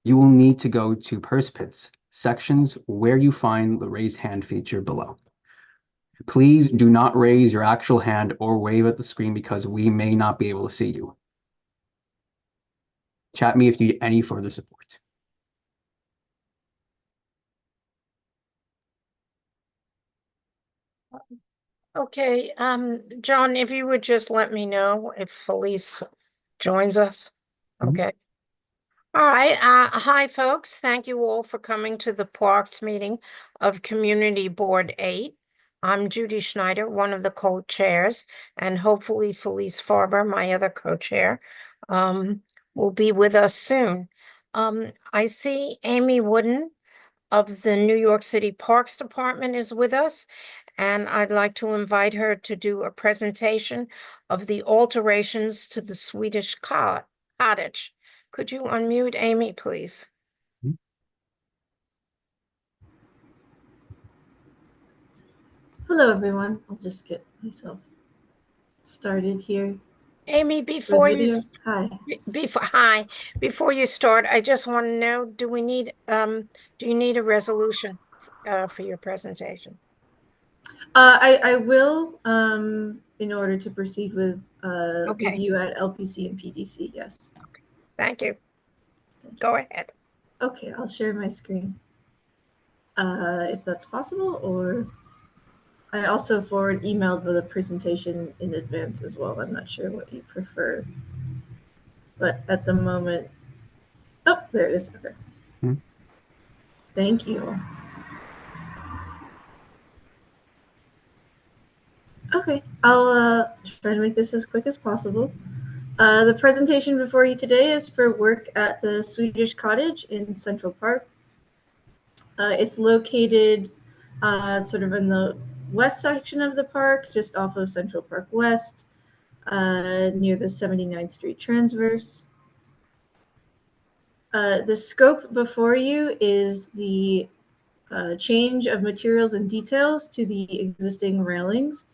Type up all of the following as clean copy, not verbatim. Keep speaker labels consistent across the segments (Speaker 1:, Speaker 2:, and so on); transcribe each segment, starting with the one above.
Speaker 1: you will need to go to participants sections where you find the raise hand feature below. Please do not raise your actual hand or wave at the screen because we may not be able to see you. Chat me if you need any further support.
Speaker 2: Okay, John, if you would just let me know if Felice joins us. Okay. All right. Hi, folks. Thank you all for coming to the Parks meeting of Community Board 8. I'm Judy Schneider, one of the co-chairs, and hopefully Felice Farber, my other co-chair, will be with us soon. I see Amy Wooden of the New York City Parks Department is with us, and I'd like to invite her to do a presentation of the alterations to the Swedish cottage. Could you unmute Amy, please?
Speaker 3: Hello, everyone. I'll just get myself started here.
Speaker 2: Amy, before you start, I just want to know, do you need a resolution for your presentation?
Speaker 3: I will, in order to proceed with
Speaker 2: Okay.
Speaker 3: review at LPC and PDC, yes.
Speaker 2: Okay. Thank you. Go ahead.
Speaker 3: Okay, I'll share my screen if that's possible, or I also emailed with a presentation in advance as well. I'm not sure what you prefer, but at the moment, oh, there it is. Okay. Thank you. Okay, I'll try to make this as quick as possible. The presentation before you today is for work at the Swedish Cottage in Central Park. It's located sort of in the west section of the park, just off of Central Park West, near the 79th Street Transverse. The scope before you is the change of materials and details to the existing railings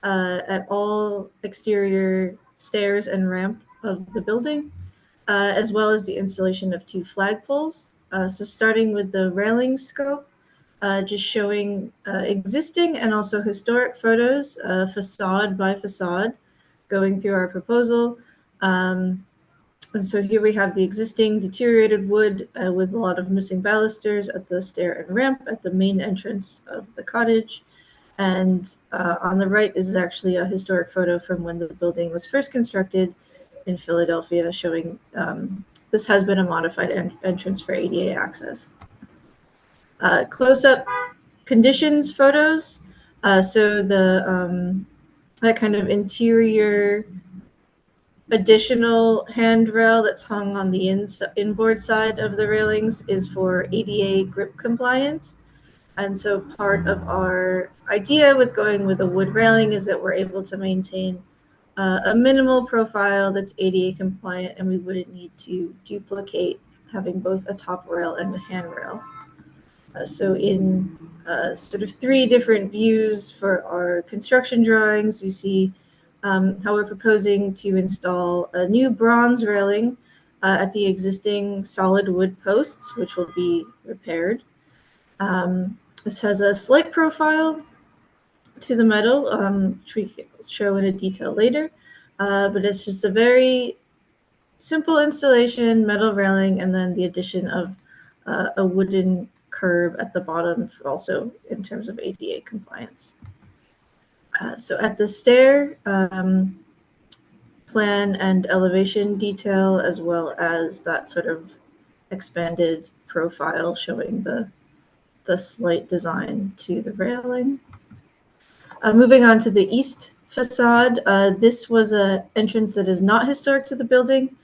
Speaker 3: at all exterior stairs and ramp of the building, as well as the installation of 2 flagpoles. So starting with the railing scope, just showing existing and also historic photos, facade by facade, going through our proposal. So here we have the existing deteriorated wood with a lot of missing balusters at the stair and ramp at the main entrance of the cottage. And on the right is actually a historic photo from when the building was first constructed in Philadelphia, showing this has been a modified entrance for ADA access. Close-up conditions photos. So the that kind of interior additional handrail that's hung on the inboard side of the railings is for ADA grip compliance. And so part of our idea with going with a wood railing is that we're able to maintain a minimal profile that's ADA compliant, and we wouldn't need to duplicate having both a top rail and a handrail. So in sort of 3 different views for our construction drawings, you see how we're proposing to install a new bronze railing at the existing solid wood posts, which will be repaired. This has a slight profile to the metal, which we can show in a detail later, but it's just a very simple installation, metal railing, and then the addition of a wooden curb at the bottom, also in terms of ADA compliance. So at the stair, plan and elevation detail, as well as that sort of expanded profile showing the slight design to the railing. Moving on to the east facade, this was an entrance that is not historic to the building.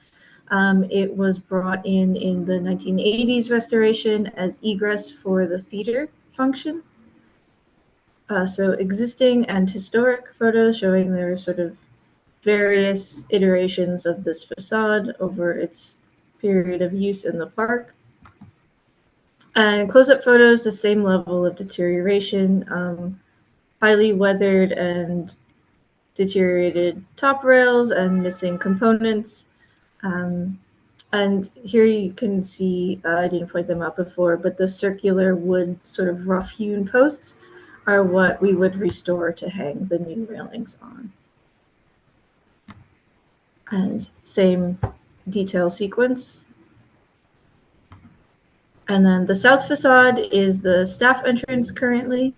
Speaker 3: It was brought in the 1980s restoration as egress for the theater function. So existing and historic photos showing their sort of various iterations of this facade over its period of use in the park. And close-up photos, the same level of deterioration, highly weathered and deteriorated top rails and missing components. And here you can see, I didn't point them out before, but the circular wood sort of rough hewn posts are what we would restore to hang the new railings on. And same detail sequence. And then the south facade is the staff entrance currently.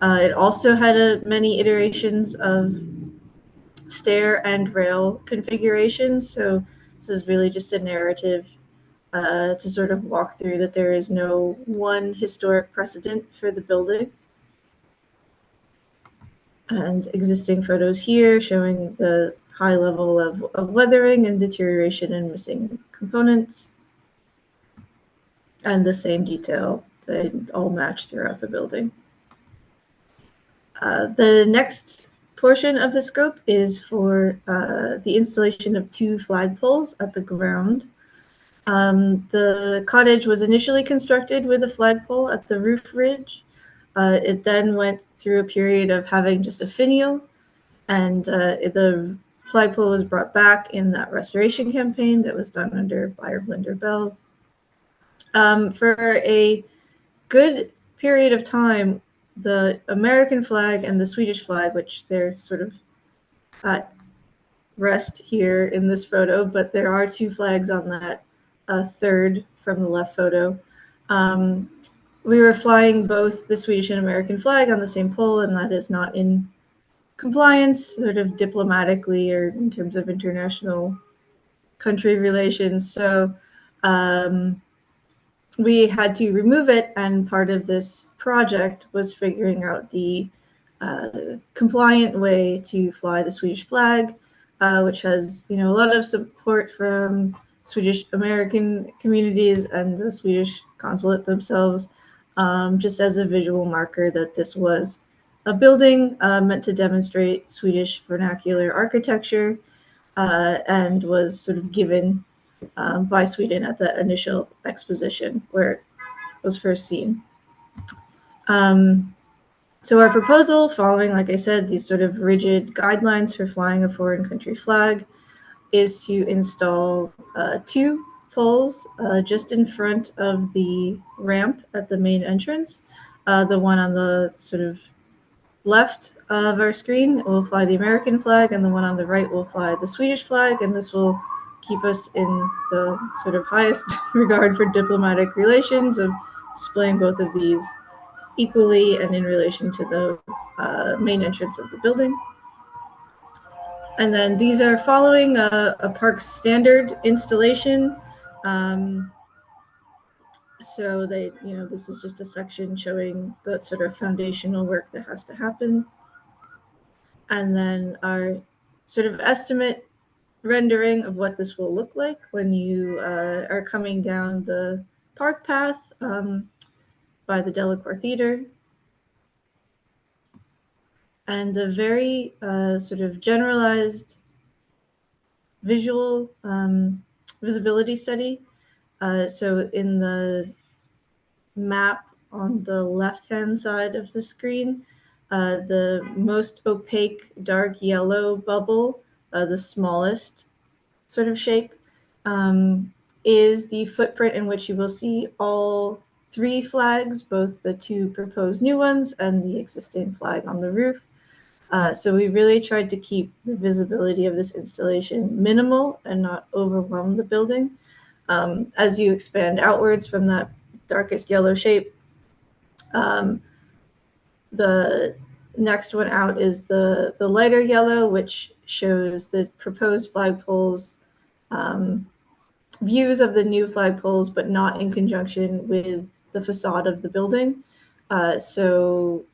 Speaker 3: It also had many iterations of stair and rail configurations. So this is really just a narrative to sort of walk through that there is no one historic precedent for the building. And existing photos here showing the high level of weathering and deterioration and missing components. And the same detail, they all match throughout the building. The next portion of the scope is for the installation of 2 flagpoles at the ground. The cottage was initially constructed with a flagpole at the roof ridge. It then went through a period of having just a finial, and the flagpole was brought back in that restoration campaign that was done under Buyer Blinder Bell. For a good period of time, the American flag and the Swedish flag, which they're sort of at rest here in this photo, but there are 2 flags on that third from the left photo. We were flying both the Swedish and American flag on the same pole, and that is not in compliance, sort of diplomatically or in terms of international country relations. So we had to remove it, and part of this project was figuring out the compliant way to fly the Swedish flag, which has, a lot of support from Swedish American communities and the Swedish consulate themselves, just as a visual marker that this was a building meant to demonstrate Swedish vernacular architecture, and was sort of given by Sweden at the initial exposition where it was first seen. So our proposal, following, like I said, these sort of rigid guidelines for flying a foreign country flag, is to install 2 poles just in front of the ramp at the main entrance. The one on the sort of left of our screen will fly the American flag, and the one on the right will fly the Swedish flag, and this will keep us in the sort of highest regard for diplomatic relations of displaying both of these equally and in relation to the main entrance of the building. And then these are following a park standard installation. So they, this is just a section showing the sort of foundational work that has to happen. And then our sort of estimate rendering of what this will look like when you are coming down the park path by the Delacour Theater. And a very sort of generalized visual visibility study. So in the map on the left-hand side of the screen, the most opaque dark yellow bubble, the smallest sort of shape, is the footprint in which you will see all 3 flags, both the 2 proposed new ones and the existing flag on the roof. So we really tried to keep the visibility of this installation minimal and not overwhelm the building. As you expand outwards from that darkest yellow shape, the next one out is the lighter yellow, which shows the proposed flagpoles, views of the new flagpoles, but not in conjunction with the facade of the building. So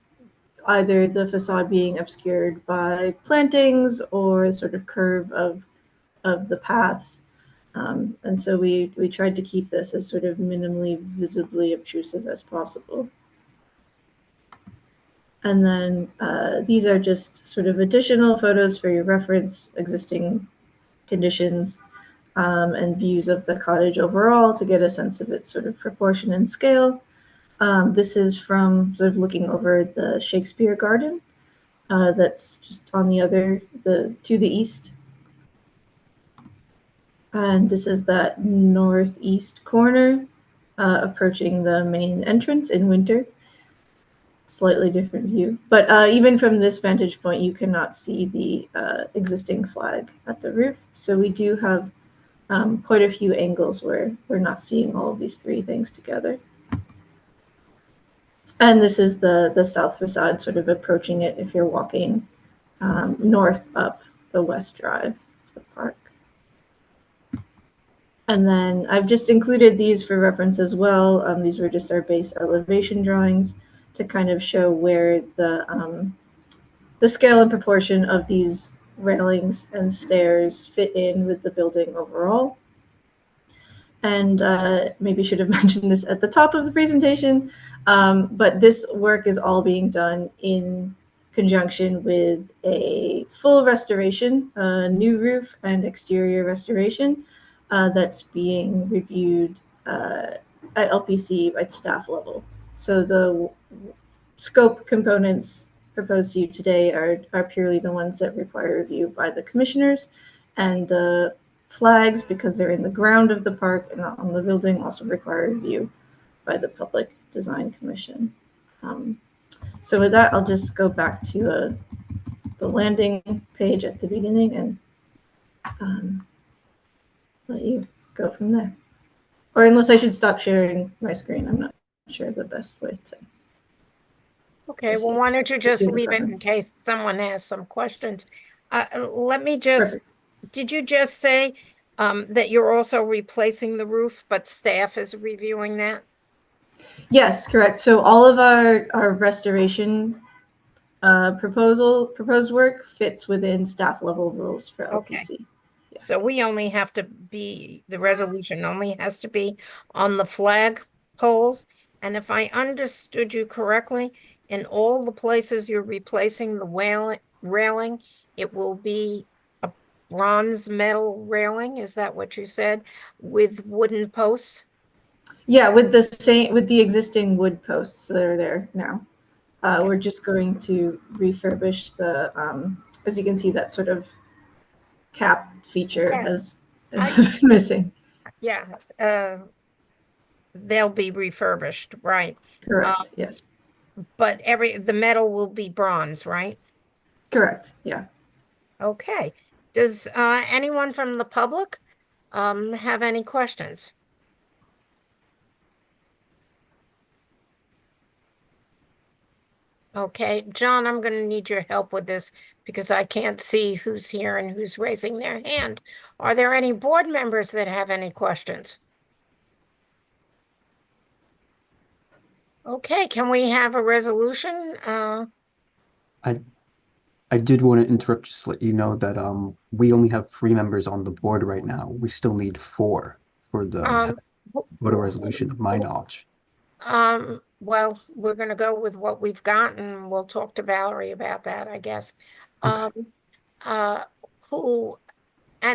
Speaker 3: either the facade being obscured by plantings or sort of curve of the paths. And so we tried to keep this as sort of minimally visibly obtrusive as possible. And then these are just sort of additional photos for your reference, existing conditions, and views of the cottage overall to get a sense of its sort of proportion and scale. This is from sort of looking over the Shakespeare Garden that's just on to the east. And this is that northeast corner, approaching the main entrance in winter. Slightly different view. But even from this vantage point, you cannot see the existing flag at the roof. So we do have quite a few angles where we're not seeing all of these three things together. And this is the south facade, sort of approaching it if you're walking north up the west drive of the park. And then I've just included these for reference as well. These were just our base elevation drawings to kind of show where the scale and proportion of these railings and stairs fit in with the building overall. And maybe should have mentioned this at the top of the presentation, but this work is all being done in conjunction with a full restoration, a new roof and exterior restoration that's being reviewed at LPC at staff level. So the scope components proposed to you today are purely the ones that require review by the commissioners, and the flags, because they're in the ground of the park and not on the building, also require review by the Public Design Commission. So with that, I'll just go back to the landing page at the beginning and let you go from there. Or unless I should stop sharing my screen, I'm not sure the best way to.
Speaker 2: Okay, well, why don't you just leave it in case someone has some questions? Let me just,
Speaker 3: Perfect.
Speaker 2: Did you just say that you're also replacing the roof, but staff is reviewing that?
Speaker 3: Yes, correct. So all of our restoration proposed work fits within staff level rules for
Speaker 2: Okay.
Speaker 3: LPC. Yeah.
Speaker 2: So we only have to be, the resolution only has to be on the flag poles. And if I understood you correctly, in all the places you're replacing the railing, it will be a bronze metal railing. Is that what you said? With wooden posts?
Speaker 3: Yeah, with the existing wood posts that are there now.
Speaker 2: Okay.
Speaker 3: We're just going to refurbish the, as you can see, that sort of cap feature
Speaker 2: Yes.
Speaker 3: has been missing.
Speaker 2: Yeah, they'll be refurbished, right?
Speaker 3: Correct. Yes.
Speaker 2: But the metal will be bronze, right?
Speaker 3: Correct. Yeah.
Speaker 2: Okay. Does anyone from the public have any questions? Okay, John, I'm going to need your help with this because I can't see who's here and who's raising their hand. Are there any board members that have any questions? Okay, can we have a resolution?
Speaker 1: I did want to interrupt, just to let you know that we only have 3 members on the board right now. We still need 4 for the voter resolution, of my knowledge.
Speaker 2: Well, we're going to go with what we've got, and we'll talk to Valerie about that, I guess. And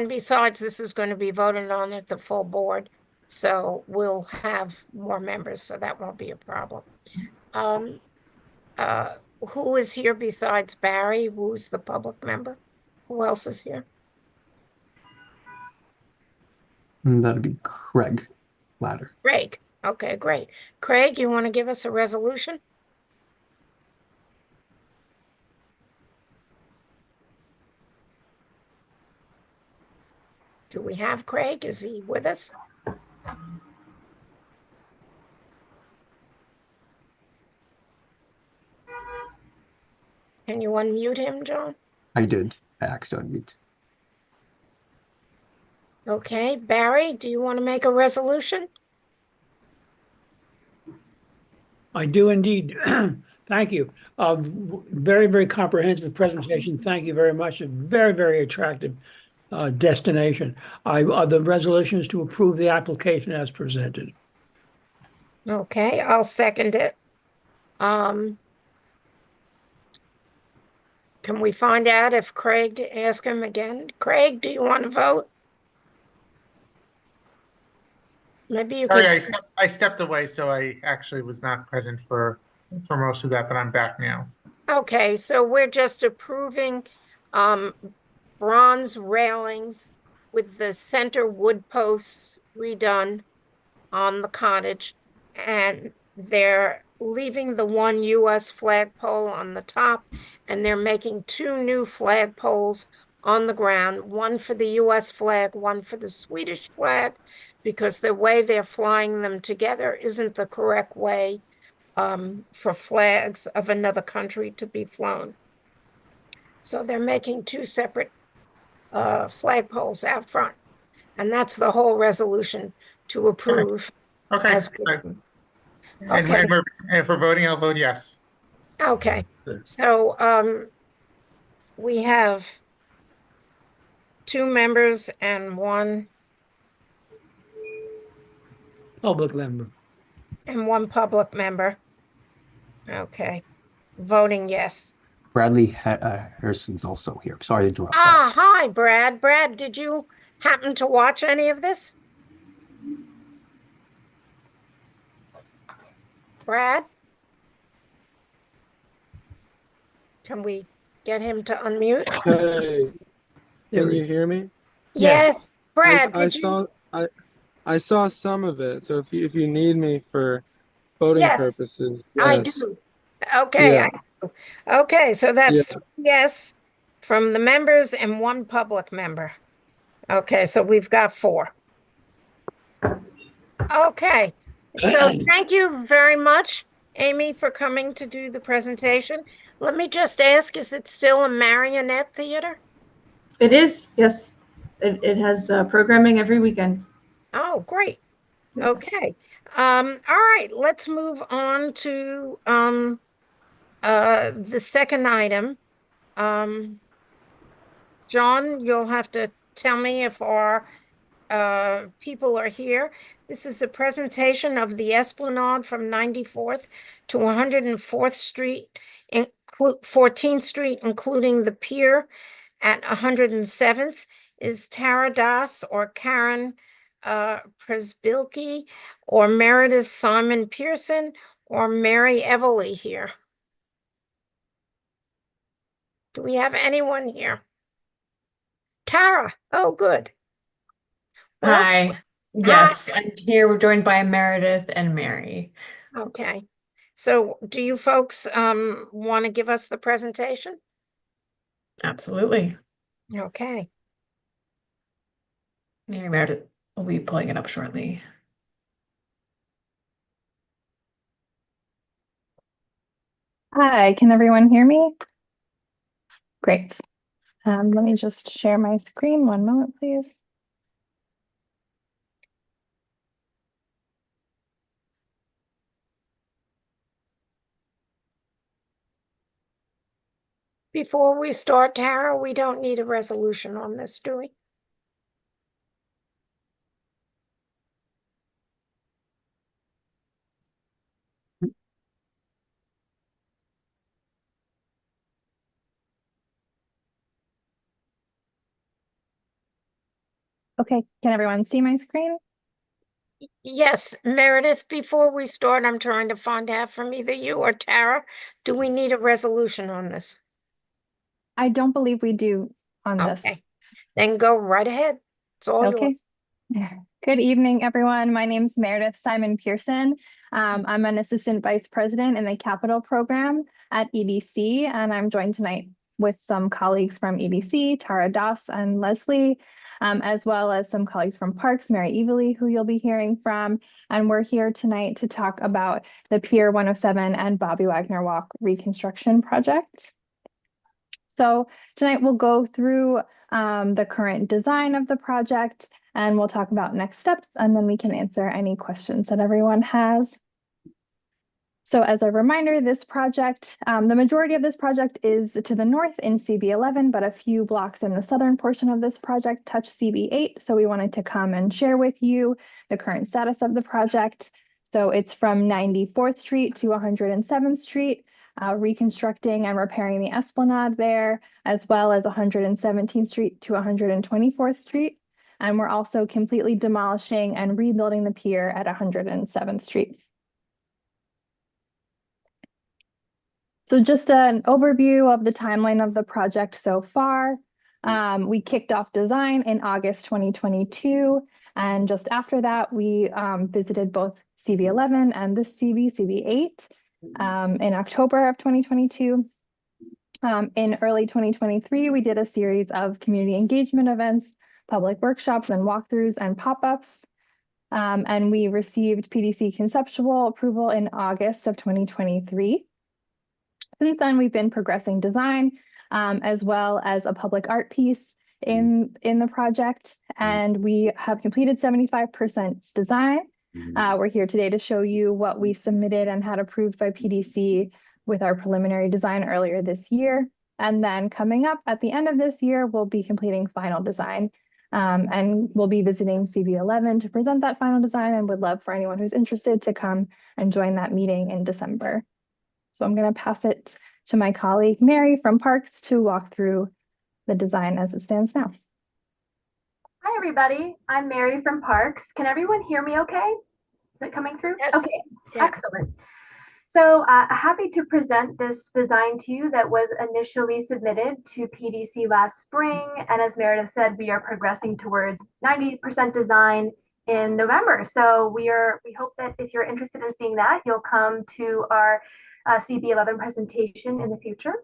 Speaker 2: besides, this is going to be voted on at the full board, so we'll have more members, so that won't be a problem. Who is here besides Barry? Who's the public member? Who else is here?
Speaker 1: And that'd be Craig Ladder.
Speaker 2: Craig. Okay, great. Craig, you want to give us a resolution? Do we have Craig? Is he with us? Can you unmute him, John?
Speaker 1: I did. I asked to unmute.
Speaker 2: Okay, Barry, do you want to make a resolution?
Speaker 4: I do indeed. Thank you. Very, very comprehensive presentation. Thank you very much. A very, very attractive destination. The resolution is to approve the application as presented.
Speaker 2: Okay, I'll second it. Can we find out if Craig, ask him again? Craig, do you want to vote? Maybe you could.
Speaker 5: I stepped away, so I actually was not present for most of that, but I'm back now.
Speaker 2: Okay, so we're just approving bronze railings with the center wood posts redone on the cottage, and they're leaving the one US flagpole on the top, and they're making two new flagpoles on the ground, one for the US flag, one for the Swedish flag, because the way they're flying them together isn't the correct way for flags of another country to be flown. So they're making two separate flagpoles out front. And that's the whole resolution to approve
Speaker 5: Okay,
Speaker 2: as
Speaker 5: good.
Speaker 2: written.
Speaker 5: And
Speaker 2: Okay.
Speaker 5: and for voting, I'll vote yes.
Speaker 2: Okay, so we have two members and one
Speaker 4: Public member.
Speaker 2: public member. Okay, voting yes.
Speaker 1: Bradley Harrison's also here. Sorry to interrupt.
Speaker 2: Ah, hi, Brad. Brad, did you happen to watch any of this? Brad? Can we get him to unmute?
Speaker 6: Hey,
Speaker 4: There
Speaker 6: can
Speaker 4: we-
Speaker 6: you hear me?
Speaker 4: Yeah.
Speaker 2: Yes, Brad,
Speaker 6: I
Speaker 2: did you?
Speaker 6: I saw some of it. So if you need me for voting
Speaker 2: Yes,
Speaker 6: purposes,
Speaker 2: I
Speaker 6: yes.
Speaker 2: do. Okay,
Speaker 6: Yeah.
Speaker 2: okay, so that's
Speaker 6: Yeah.
Speaker 2: yes from the members and one public member. Okay, so we've got four. Okay, so thank you very much, Amy, for coming to do the presentation. Let me just ask, is it still a marionette theater?
Speaker 3: It is, yes. It has programming every weekend.
Speaker 2: Oh, great.
Speaker 3: Yes.
Speaker 2: Okay. All right, let's move on to the second item. John, you'll have to tell me if our people are here. This is a presentation of the Esplanade from 94th to 104th Street, 14th Street, including the pier at 107th. Is Tara Das or Karen Presbilke or Meredith Simon Pearson or Mary Everly here? Do we have anyone here? Tara, oh, good. Well,
Speaker 7: Hi. Yes, I'm here. We're joined by Meredith and Mary.
Speaker 2: okay. So do you folks want to give us the presentation?
Speaker 7: Absolutely.
Speaker 2: Okay.
Speaker 7: Mary Meredith will be pulling it up shortly.
Speaker 8: Hi, can everyone hear me? Great. Let me just share my screen. One moment, please.
Speaker 2: Before we start, Tara, we don't need a resolution on this, do we?
Speaker 8: Okay, can everyone see my screen?
Speaker 2: Yes, Meredith, before we start, I'm trying to find out from either you or Tara, do we need a resolution on this?
Speaker 8: I don't believe we do on this.
Speaker 2: Okay, then go right ahead. It's all yours.
Speaker 8: Okay. Good evening, everyone. My name is Meredith Simon Pearson. I'm an assistant vice president in the capital program at EDC, and I'm joined tonight with some colleagues from EDC, Tara Das and Leslie, as well as some colleagues from Parks, Mary Everly, who you'll be hearing from. And we're here tonight to talk about the Pier 107 and Bobby Wagner Walk reconstruction project. So tonight we'll go through the current design of the project, and we'll talk about next steps, and then we can answer any questions that everyone has. So as a reminder, this project, the majority of this project is to the north in CB11, but a few blocks in the southern portion of this project touch CB8. So we wanted to come and share with you the current status of the project. So it's from 94th Street to 107th Street, reconstructing and repairing the Esplanade there, as well as 117th Street to 124th Street. And we're also completely demolishing and rebuilding the pier at 107th Street. So just an overview of the timeline of the project so far. We kicked off design in August 2022. And just after that, we visited both CB11 and the CB8 in October of 2022. In early 2023, we did a series of community engagement events, public workshops and walkthroughs and pop-ups. And we received PDC conceptual approval in August of 2023. Since then, we've been progressing design as well as a public art piece in the project, and we have completed 75% design. We're here today to show you what we submitted and had approved by PDC with our preliminary design earlier this year. And then coming up at the end of this year, we'll be completing final design. And we'll be visiting CB11 to present that final design, and would love for anyone who's interested to come and join that meeting in December. So I'm going to pass it to my colleague, Mary from Parks, to walk through the design as it stands now.
Speaker 9: Hi, everybody. I'm Mary from Parks. Can everyone hear me okay? Is it coming through?
Speaker 2: Yes.
Speaker 9: Okay,
Speaker 2: Yeah.
Speaker 9: excellent. So happy to present this design to you that was initially submitted to PDC last spring. And as Meredith said, we are progressing towards 90% design in November. So we hope that if you're interested in seeing that, you'll come to our CB11 presentation in the future.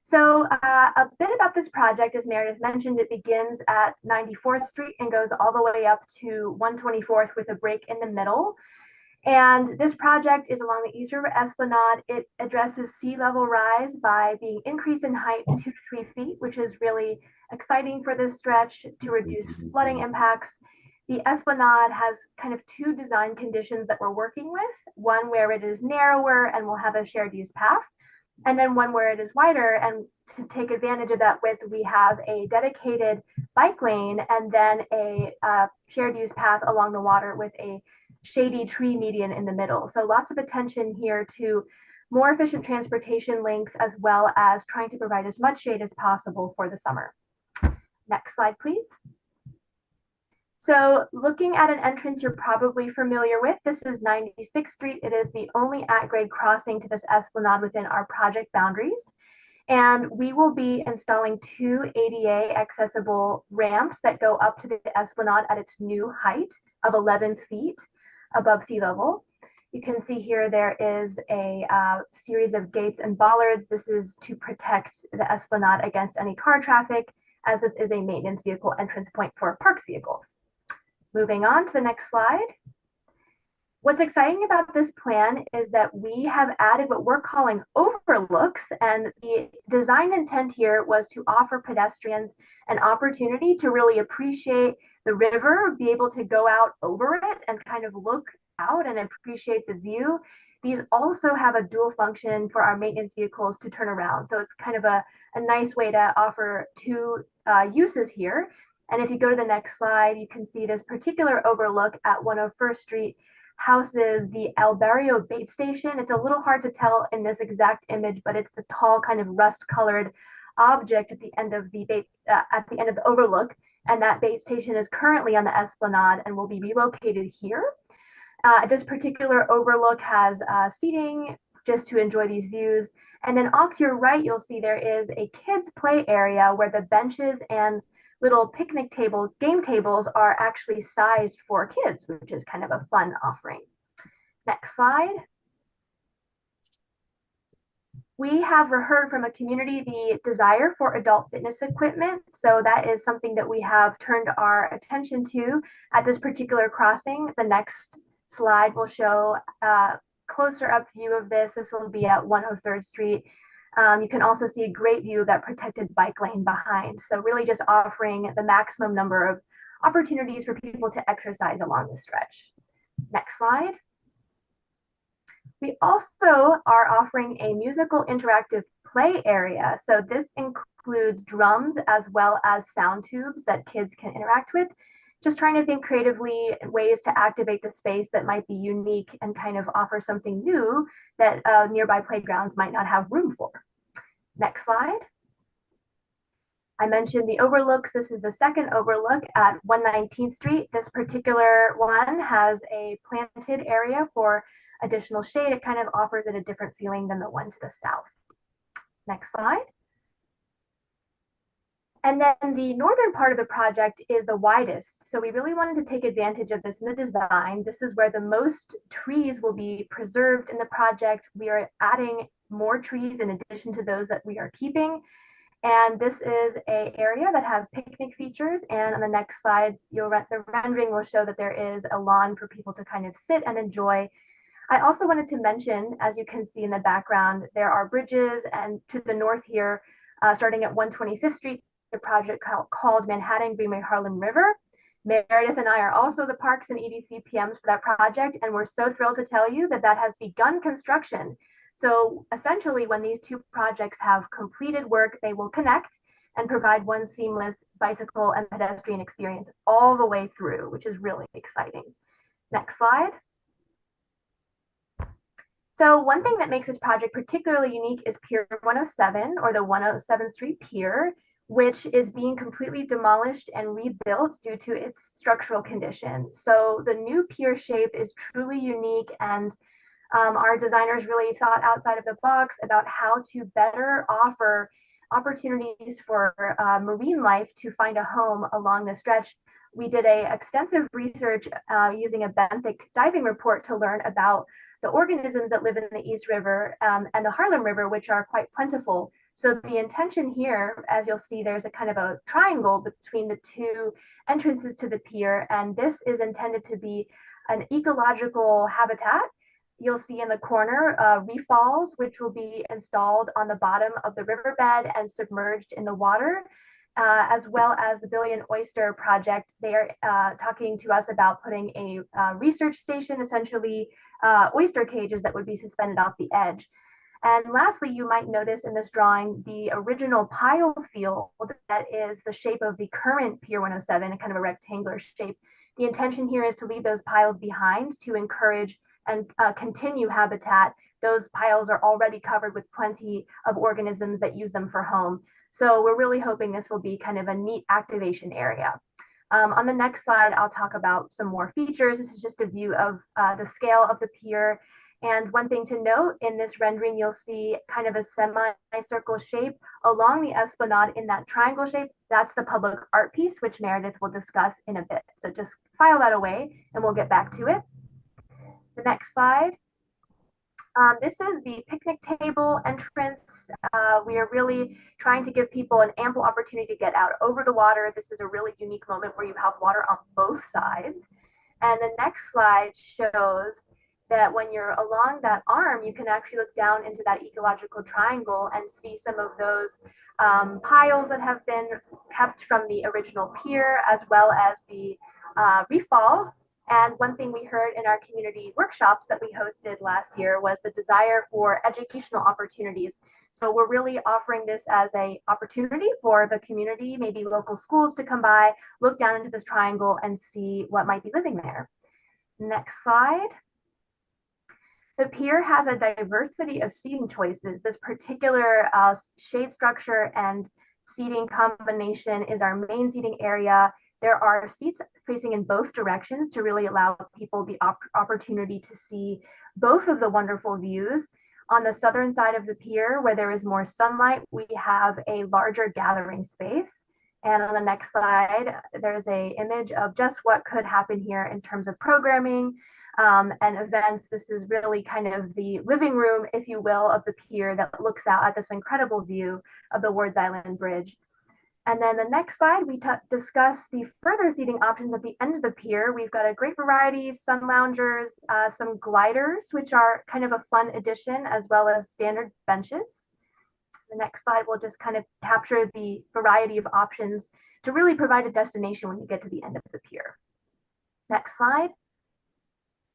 Speaker 9: So a bit about this project, as Meredith mentioned, it begins at 94th Street and goes all the way up to 124th with a break in the middle. And this project is along the East River Esplanade. It addresses sea level rise by being increased in height 2 to 3 feet, which is really exciting for this stretch to reduce flooding impacts. The Esplanade has kind of two design conditions that we're working with, one where it is narrower and will have a shared use path, and then one where it is wider. And to take advantage of that width, we have a dedicated bike lane and then a shared use path along the water with a shady tree median in the middle. So lots of attention here to more efficient transportation links, as well as trying to provide as much shade as possible for the summer. Next slide, please. So looking at an entrance you're probably familiar with, this is 96th Street. It is the only at-grade crossing to this esplanade within our project boundaries. And we will be installing 2 ADA accessible ramps that go up to the esplanade at its new height of 11 feet above sea level. You can see here there is a series of gates and bollards. This is to protect the esplanade against any car traffic, as this is a maintenance vehicle entrance point for Parks vehicles. Moving on to the next slide. What's exciting about this plan is that we have added what we're calling overlooks, and the design intent here was to offer pedestrians an opportunity to really appreciate the river, be able to go out over it and kind of look out and appreciate the view. These also have a dual function for our maintenance vehicles to turn around. So it's kind of a nice way to offer two uses here. And if you go to the next slide, you can see this particular overlook at 101st Street houses the El Barrio bait station. It's a little hard to tell in this exact image, but it's the tall kind of rust colored object at the end of the overlook. And that bait station is currently on the esplanade and will be relocated here. This particular overlook has seating just to enjoy these views. And then off to your right, you'll see there is a kids play area where the benches and little picnic table, game tables are actually sized for kids, which is kind of a fun offering. Next slide. We have heard from a community the desire for adult fitness equipment. So that is something that we have turned our attention to at this particular crossing. The next slide will show a closer up view of this. This will be at 103rd Street. You can also see a great view of that protected bike lane behind. So really just offering the maximum number of opportunities for people to exercise along the stretch. Next slide. We also are offering a musical interactive play area. So this includes drums as well as sound tubes that kids can interact with. Just trying to think creatively ways to activate the space that might be unique and kind of offer something new that nearby playgrounds might not have room for. Next slide. I mentioned the overlooks. This is the second overlook at 119th Street. This particular one has a planted area for additional shade. It kind of offers it a different feeling than the one to the south. Next slide. And then the northern part of the project is the widest. So we really wanted to take advantage of this in the design. This is where the most trees will be preserved in the project. We are adding more trees in addition to those that we are keeping. And this is an area that has picnic features. And on the next slide, the rendering will show that there is a lawn for people to kind of sit and enjoy. I also wanted to mention, as you can see in the background, there are bridges, and to the north here, starting at 125th Street, a project called Manhattan Greenway Harlem River. Meredith and I are also the Parks and EDC PMs for that project, and we're so thrilled to tell you that that has begun construction. So essentially, when these two projects have completed work, they will connect and provide one seamless bicycle and pedestrian experience all the way through, which is really exciting. Next slide. So one thing that makes this project particularly unique is Pier 107, or the 107th Street Pier, which is being completely demolished and rebuilt due to its structural condition. So the new pier shape is truly unique, and our designers really thought outside of the box about how to better offer opportunities for marine life to find a home along the stretch. We did extensive research using a benthic diving report to learn about the organisms that live in the East River and the Harlem River, which are quite plentiful. So the intention here, as you'll see, there's a kind of a triangle between the two entrances to the pier, and this is intended to be an ecological habitat. You'll see in the corner reef balls, which will be installed on the bottom of the riverbed and submerged in the water, as well as the Billion Oyster Project. They are talking to us about putting a research station, essentially oyster cages that would be suspended off the edge. And lastly, you might notice in this drawing the original pile field that is the shape of the current Pier 107, a kind of a rectangular shape. The intention here is to leave those piles behind to encourage and continue habitat. Those piles are already covered with plenty of organisms that use them for home. So we're really hoping this will be kind of a neat activation area. On the next slide, I'll talk about some more features. This is just a view of the scale of the pier. And one thing to note in this rendering, you'll see kind of a semicircle shape along the esplanade in that triangle shape. That's the public art piece, which Meredith will discuss in a bit. So just file that away and we'll get back to it. The next slide. This is the picnic table entrance. We are really trying to give people an ample opportunity to get out over the water. This is a really unique moment where you have water on both sides. And the next slide shows that when you're along that arm, you can actually look down into that ecological triangle and see some of those piles that have been kept from the original pier, as well as the reef balls. And one thing we heard in our community workshops that we hosted last year was the desire for educational opportunities. So we're really offering this as an opportunity for the community, maybe local schools, to come by, look down into this triangle and see what might be living there. Next slide. The pier has a diversity of seating choices. This particular shade structure and seating combination is our main seating area. There are seats facing in both directions to really allow people the opportunity to see both of the wonderful views. On the southern side of the pier, where there is more sunlight, we have a larger gathering space. And on the next slide, there's an image of just what could happen here in terms of programming and events. This is really kind of the living room, if you will, of the pier that looks out at this incredible view of the Wards Island Bridge. And then the next slide, we discuss the further seating options at the end of the pier. We've got a great variety of sun loungers, some gliders, which are kind of a fun addition, as well as standard benches. The next slide will just kind of capture the variety of options to really provide a destination when you get to the end of the pier. Next slide.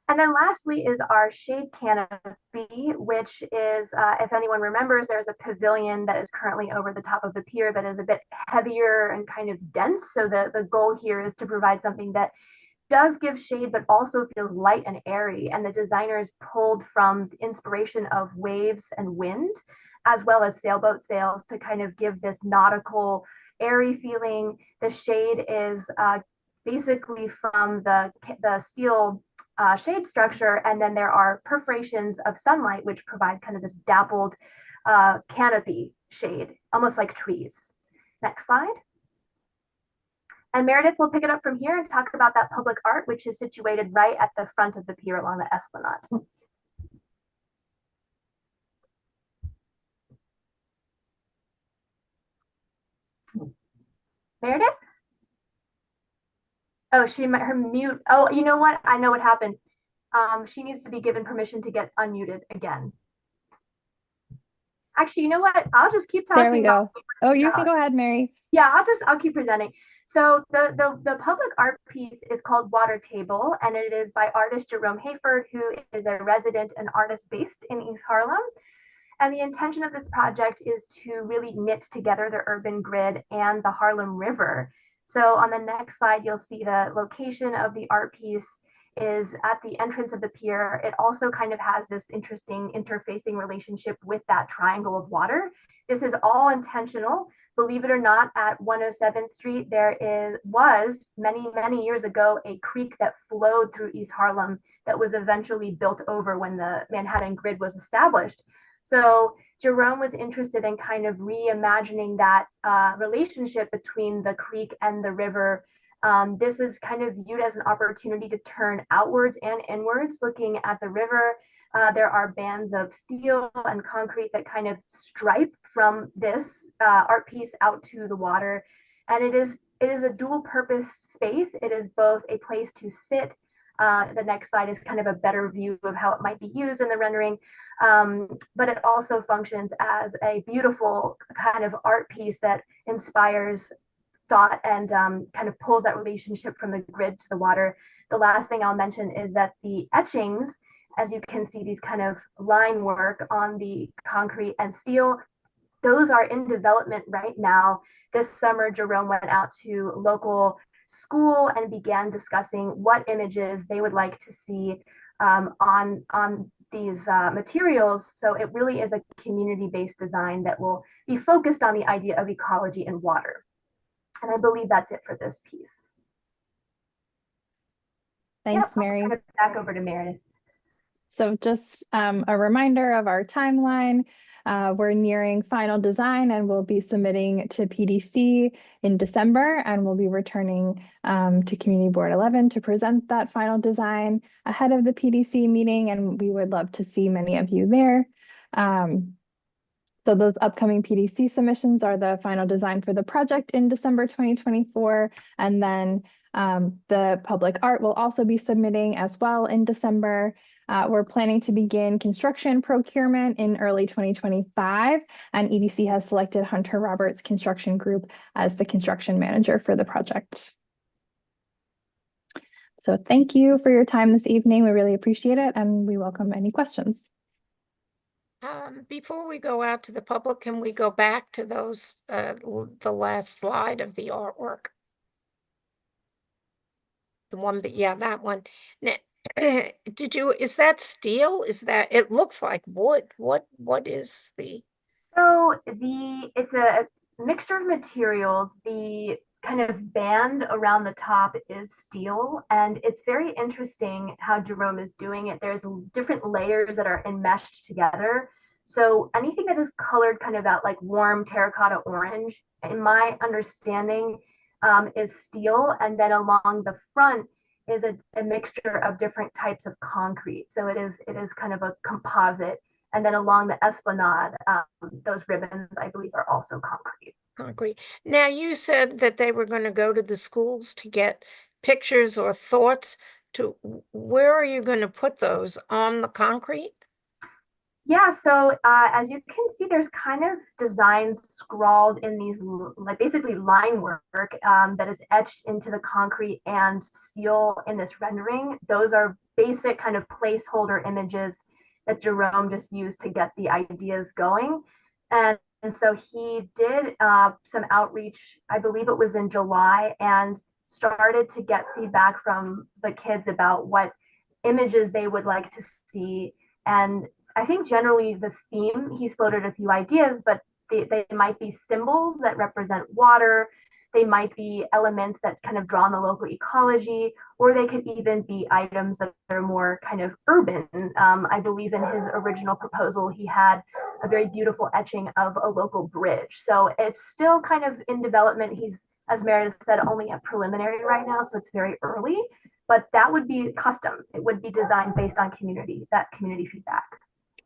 Speaker 9: And then lastly is our shade canopy, which is, if anyone remembers, there's a pavilion that is currently over the top of the pier that is a bit heavier and kind of dense. So the goal here is to provide something that does give shade, but also feels light and airy. And the designers pulled from the inspiration of waves and wind, as well as sailboat sails, to kind of give this nautical, airy feeling. The shade is basically from the steel shade structure, and then there are perforations of sunlight which provide kind of this dappled canopy shade, almost like trees. Next slide. And Meredith will pick it up from here and talk about that public art, which is situated right at the front of the pier along the Esplanade. Meredith? Oh, her mute. Oh, you know what? I know what happened. She needs to be given permission to get unmuted again. Actually, you know what? I'll just keep talking.
Speaker 8: There we go. Oh, you can go ahead, Mary.
Speaker 9: Yeah, I'll keep presenting. So the public art piece is called Water Table, and it is by artist Jerome Hayford, who is a resident and artist based in East Harlem. And the intention of this project is to really knit together the urban grid and the Harlem River. So on the next slide, you'll see the location of the art piece is at the entrance of the pier. It also kind of has this interesting interfacing relationship with that triangle of water. This is all intentional. Believe it or not, at 107th Street, was many years ago a creek that flowed through East Harlem that was eventually built over when the Manhattan grid was established. So Jerome was interested in kind of reimagining that relationship between the creek and the river. This is kind of viewed as an opportunity to turn outwards and inwards, looking at the river. There are bands of steel and concrete that kind of stripe from this art piece out to the water. And it is a dual purpose space. It is both a place to sit. The next slide is kind of a better view of how it might be used in the rendering. But it also functions as a beautiful kind of art piece that inspires thought and kind of pulls that relationship from the grid to the water. The last thing I'll mention is that the etchings, as you can see, these kind of line work on the concrete and steel, those are in development right now. This summer, Jerome went out to local school and began discussing what images they would like to see on these materials. So it really is a community-based design that will be focused on the idea of ecology and water. And I believe that's it for this piece.
Speaker 8: Thanks, Mary.
Speaker 9: I'll turn it back over to Meredith.
Speaker 8: So just a reminder of our timeline. We're nearing final design and we'll be submitting to PDC in December, and we'll be returning to Community Board 11 to present that final design ahead of the PDC meeting, and we would love to see many of you there. So those upcoming PDC submissions are the final design for the project in December 2024, and then the public art will also be submitting as well in December. We're planning to begin construction procurement in early 2025, and EDC has selected Hunter Roberts Construction Group as the construction manager for the project. So thank you for your time this evening. We really appreciate it, and we welcome any questions.
Speaker 2: Before we go out to the public, can we go back to those, the last slide of the artwork? The one, yeah, that one. Now, is that steel? Is that, it looks like wood. What is the?
Speaker 9: So it's a mixture of materials. The kind of band around the top is steel, and it's very interesting how Jerome is doing it. There's different layers that are enmeshed together. So anything that is colored kind of that like warm terracotta orange, in my understanding, is steel, and then along the front is a mixture of different types of concrete. So it is kind of a composite. And then along the Esplanade, those ribbons, I believe, are also concrete.
Speaker 2: Concrete. Now, you said that they were going to go to the schools to get pictures or thoughts. Where are you going to put those? On the concrete?
Speaker 9: Yeah, so as you can see, there's kind of designs scrawled in these, like basically line work that is etched into the concrete and steel in this rendering. Those are basic kind of placeholder images that Jerome just used to get the ideas going. And so he did some outreach, I believe it was in July, and started to get feedback from the kids about what images they would like to see. And I think generally the theme, he's floated a few ideas, but they might be symbols that represent water. They might be elements that kind of draw on the local ecology, or they could even be items that are more kind of urban. I believe in his original proposal, he had a very beautiful etching of a local bridge. So it's still kind of in development. He's as Meredith said, only a preliminary right now, so it's very early, but that would be custom. It would be designed based on that community feedback.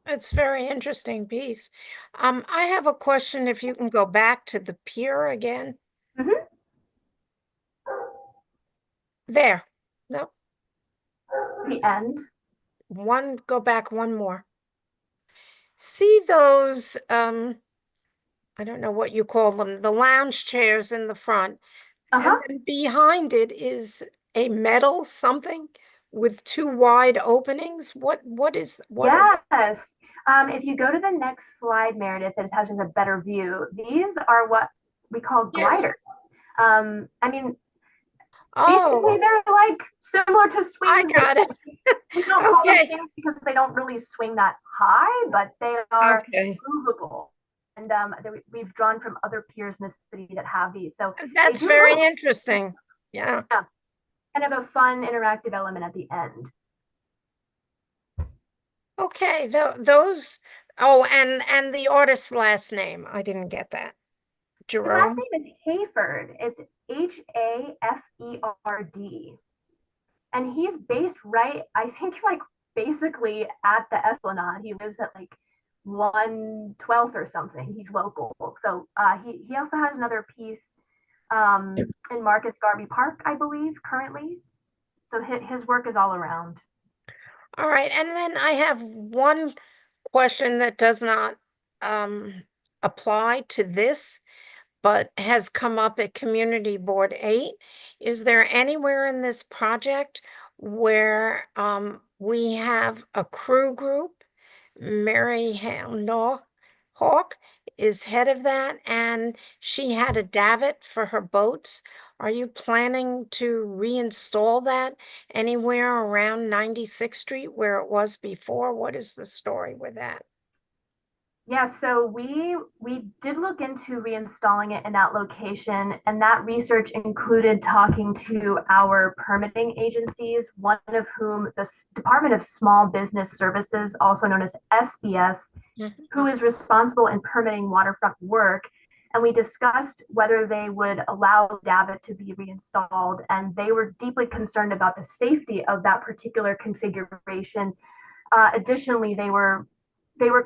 Speaker 2: It's very interesting piece. I have a question if you can go back to the pier again.
Speaker 9: Mhm.
Speaker 2: There. No,
Speaker 9: The end.
Speaker 2: go back one more. See those, I don't know what you call them, the lounge chairs in the front. And
Speaker 9: Uh-huh.
Speaker 2: then behind it is a metal something with two wide openings. What are
Speaker 9: Yes. If you go to the next slide, Meredith, that has a better view, these are what we call
Speaker 2: Yes.
Speaker 9: gliders. I mean,
Speaker 2: Oh,
Speaker 9: basically they're like similar to
Speaker 2: I
Speaker 9: swings.
Speaker 2: got it.
Speaker 9: We don't call them
Speaker 2: Okay.
Speaker 9: swings because they don't really swing that high, but they are
Speaker 2: Okay.
Speaker 9: movable. And we've drawn from other piers in the city that have these. So
Speaker 2: That's
Speaker 9: they do
Speaker 2: very
Speaker 9: move.
Speaker 2: interesting. Yeah.
Speaker 9: Kind of a fun interactive element at the end.
Speaker 2: Okay. Those. Oh, and the artist's last name. I didn't get that.
Speaker 9: His last
Speaker 2: Jerome.
Speaker 9: name is Hayford. It's Haferd. And he's based right, I think, like basically at the Esplanade. He lives at like 112th or something. He's local. So he also has another piece in Marcus Garvey Park, I believe, currently. So his work is all around.
Speaker 2: All right. And then I have one question that does not apply to this, but has come up at Community Board 8. Is there anywhere in this project where we have a crew group? Mary Hawk is head of that, and she had a davit for her boats. Are you planning to reinstall that anywhere around 96th Street where it was before? What is the story with that?
Speaker 9: Yeah, so we did look into reinstalling it in that location, and that research included talking to our permitting agencies, one of whom the Department of Small Business Services, also known as SBS, who is responsible in permitting waterfront work. And we discussed whether they would allow Davit to be reinstalled, and they were deeply concerned about the safety of that particular configuration. Additionally, they were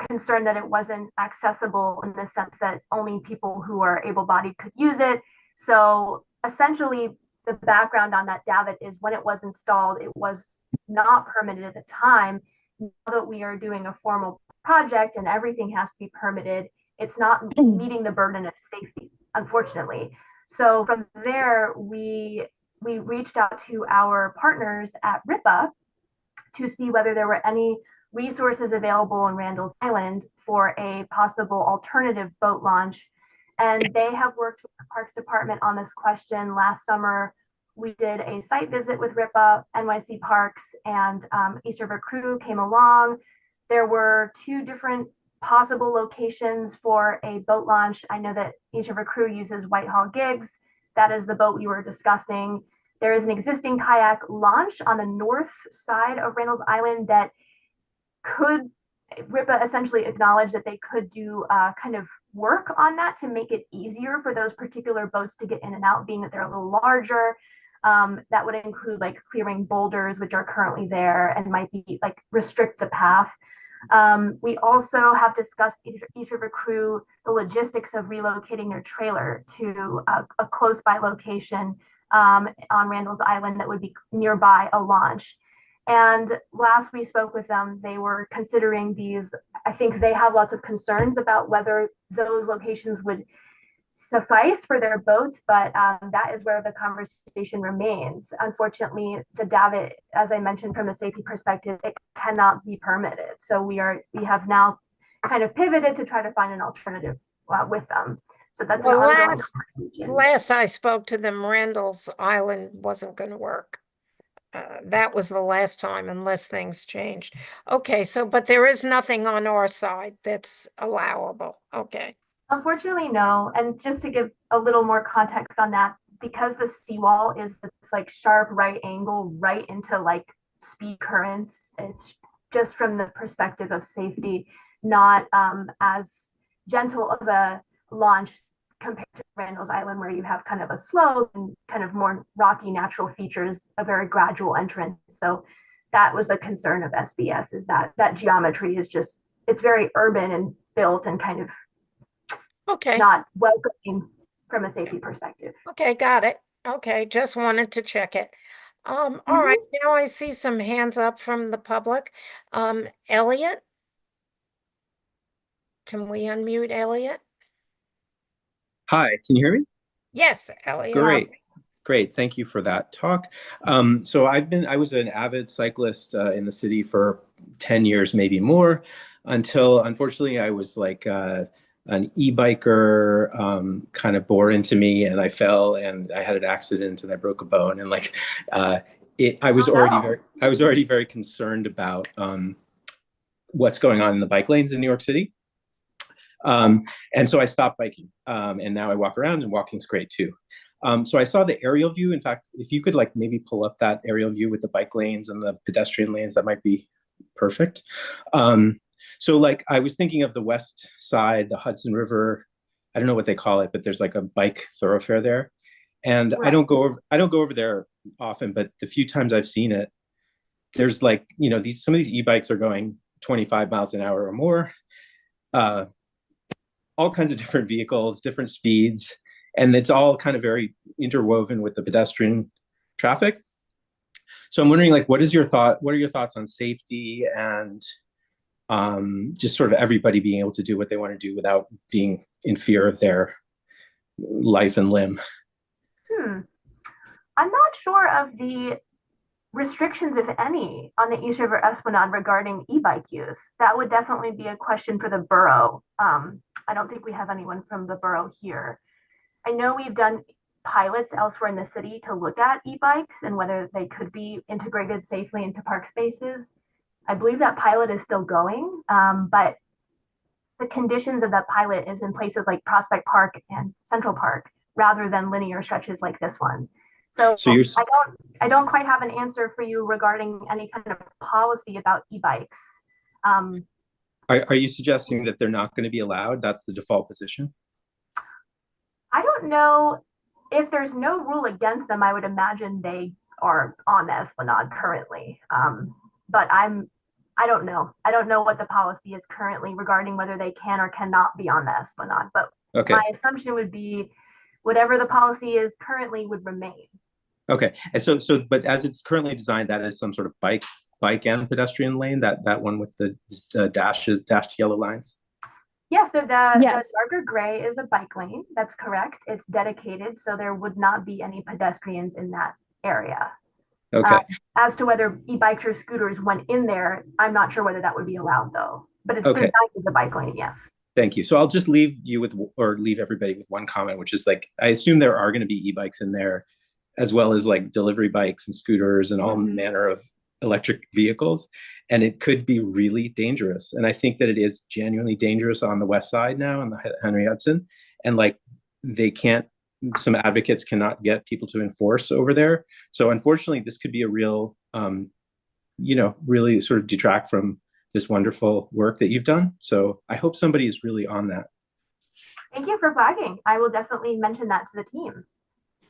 Speaker 9: concerned that it wasn't accessible in the sense that only people who are able-bodied could use it. So essentially, the background on that davit is when it was installed, it was not permitted at the time. Now that we are doing a formal project and everything has to be permitted, it's not meeting the burden of safety, unfortunately. So from there, we reached out to our partners at RIPA to see whether there were any resources available in Randall's Island for a possible alternative boat launch. And they have worked with the Parks Department on this question. Last summer, we did a site visit with RIPA, NYC Parks, and East River Crew came along. There were two different possible locations for a boat launch. I know that East River Crew uses Whitehall Gigs. That is the boat we were discussing. There is an existing kayak launch on the north side of Randall's Island that could, RIPA essentially acknowledge that they could do kind of work on that to make it easier for those particular boats to get in and out, being that they're a little larger. That would include like clearing boulders, which are currently there and might be like restrict the path. We also have discussed East River Crew the logistics of relocating their trailer to a close by location on Randall's Island that would be nearby a launch. And last we spoke with them, they were considering these. I think they have lots of concerns about whether those locations would suffice for their boats, but that is where the conversation remains. Unfortunately, the davit, as I mentioned, from a safety perspective, it cannot be permitted. So we have now kind of pivoted to try to find an alternative with them. So that's
Speaker 2: well,
Speaker 9: an ongoing
Speaker 2: last I spoke to them, Randall's Island wasn't going to work. That was the last time, unless things changed. Okay, so, but there is nothing on our side that's allowable. Okay.
Speaker 9: Unfortunately, no. And just to give a little more context on that, because the seawall is this like sharp right angle right into like speed currents, it's just from the perspective of safety, not as gentle of a launch compared to Randall's Island, where you have kind of a slope and kind of more rocky natural features, a very gradual entrance. So that was the concern of SBS, is that that geometry is just, it's very urban and built and kind of
Speaker 2: Okay.
Speaker 9: not welcoming from a safety perspective.
Speaker 2: Okay, got it. Okay, just wanted to check it. All right, now I see some hands up from the public. Elliot? Can we unmute Elliot?
Speaker 10: Hi, can you hear me?
Speaker 2: Yes, Elliot.
Speaker 10: Great. Great. Thank you for that talk. So I was an avid cyclist in the city for 10 years, maybe more, until unfortunately I was like an e-biker kind of bore into me, and I fell and I had an accident and I broke a bone, and like I was already very concerned about what's going on in the bike lanes in New York City. And so I stopped biking, and now I walk around, and walking's great too. So I saw the aerial view. In fact, if you could like maybe pull up that aerial view with the bike lanes and the pedestrian lanes, that might be perfect. So like I was thinking of the west side, the Hudson River, I don't know what they call it, but there's like a bike thoroughfare there. And
Speaker 9: Right.
Speaker 10: I don't go over there often, but the few times I've seen it, there's like, you know, some of these e-bikes are going 25 miles an hour or more. All kinds of different vehicles, different speeds, and it's all kind of very interwoven with the pedestrian traffic. So I'm wondering, like, what are your thoughts on safety and just sort of everybody being able to do what they want to do without being in fear of their life and limb?
Speaker 9: I'm not sure of the restrictions, if any, on the East River Esplanade regarding e-bike use. That would definitely be a question for the borough. I don't think we have anyone from the borough here. I know we've done pilots elsewhere in the city to look at e-bikes and whether they could be integrated safely into park spaces. I believe that pilot is still going, but the conditions of that pilot is in places like Prospect Park and Central Park rather than linear stretches like this one. So I don't quite have an answer for you regarding any kind of policy about e-bikes.
Speaker 10: Are you suggesting that they're not going to be allowed? That's the default position?
Speaker 9: I don't know if there's no rule against them. I would imagine they are on the Esplanade currently. But I don't know. I don't know what the policy is currently regarding whether they can or cannot be on the Esplanade. But my assumption would be whatever the policy is currently would remain.
Speaker 10: Okay. And so, but as it's currently designed, that is some sort of bike and pedestrian lane, that one with the dashed yellow lines?
Speaker 9: Yeah, so the darker gray is a bike lane. That's correct. It's dedicated, so there would not be any pedestrians in that area.
Speaker 10: Okay.
Speaker 9: As to whether e-bikes or scooters went in there, I'm not sure whether that would be allowed though. But it's designed as a bike lane, yes.
Speaker 10: Thank you. So I'll just leave everybody with one comment, which is like, I assume there are going to be e-bikes in there, as well as like delivery bikes and scooters and all manner of electric vehicles. And it could be really dangerous. And I think that it is genuinely dangerous on the west side now, on the Henry Hudson. And like some advocates cannot get people to enforce over there. So unfortunately, this could be a real, really sort of detract from this wonderful work that you've done. So I hope somebody is really on that.
Speaker 9: Thank you for flagging. I will definitely mention that to the team.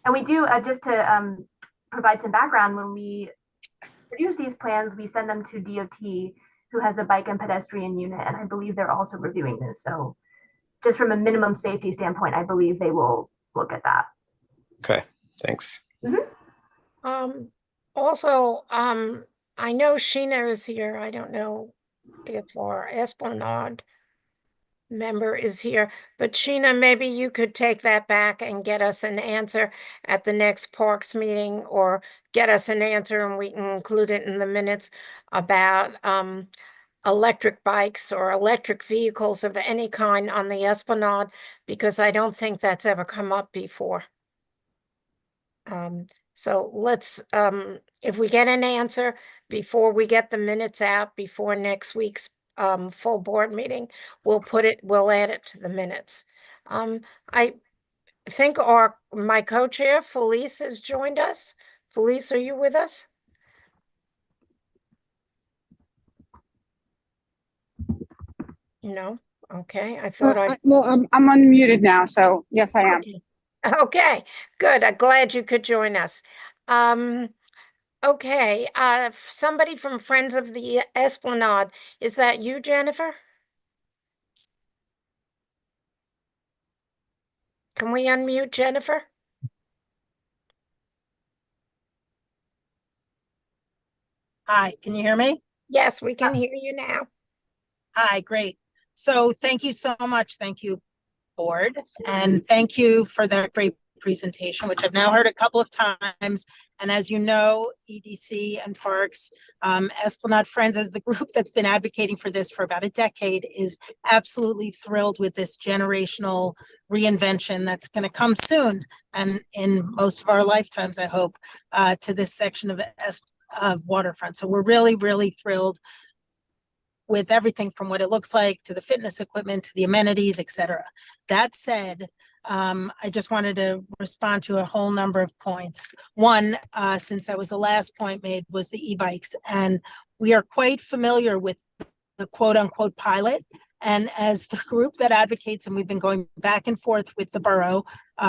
Speaker 9: And we do, just to provide some background, when we produce these plans, we send them to DOT, who has a bike and pedestrian unit, and I believe they're also reviewing this. So just from a minimum safety standpoint, I believe they will look at that.
Speaker 10: Okay, thanks.
Speaker 2: Also, I know Sheena is here. I don't know if our Esplanade member is here, but Sheena, maybe you could take that back and get us an answer at the next Parks meeting, or get us an answer and we can include it in the minutes about electric bikes or electric vehicles of any kind on the Esplanade, because I don't think that's ever come up before. So let's, if we get an answer before we get the minutes out, before next week's full board meeting, we'll add it to the minutes. I think my co-chair, Felice, has joined us. Felice, are you with us? No. Okay, I thought
Speaker 11: I'm unmuted now, so yes, I am.
Speaker 2: Okay, good. I'm glad you could join us. Okay, somebody from Friends of the Esplanade. Is that you, Jennifer? Can we unmute Jennifer?
Speaker 12: Hi, can you hear me?
Speaker 2: Yes, we can hear you now.
Speaker 12: Hi, great. So thank you so much. Thank you, board. And thank you for that great presentation, which I've now heard a couple of times. And as you know, EDC and Parks, Esplanade Friends, as the group that's been advocating for this for about a decade, is absolutely thrilled with this generational reinvention that's going to come soon, and in most of our lifetimes, I hope, to this section of Waterfront. So we're really, really thrilled with everything from what it looks like to the fitness equipment to the amenities, et cetera. That said, I just wanted to respond to a whole number of points. One, since that was the last point made, was the e-bikes. And we are quite familiar with the quote unquote pilot. And as the group that advocates, and we've been going back and forth with the borough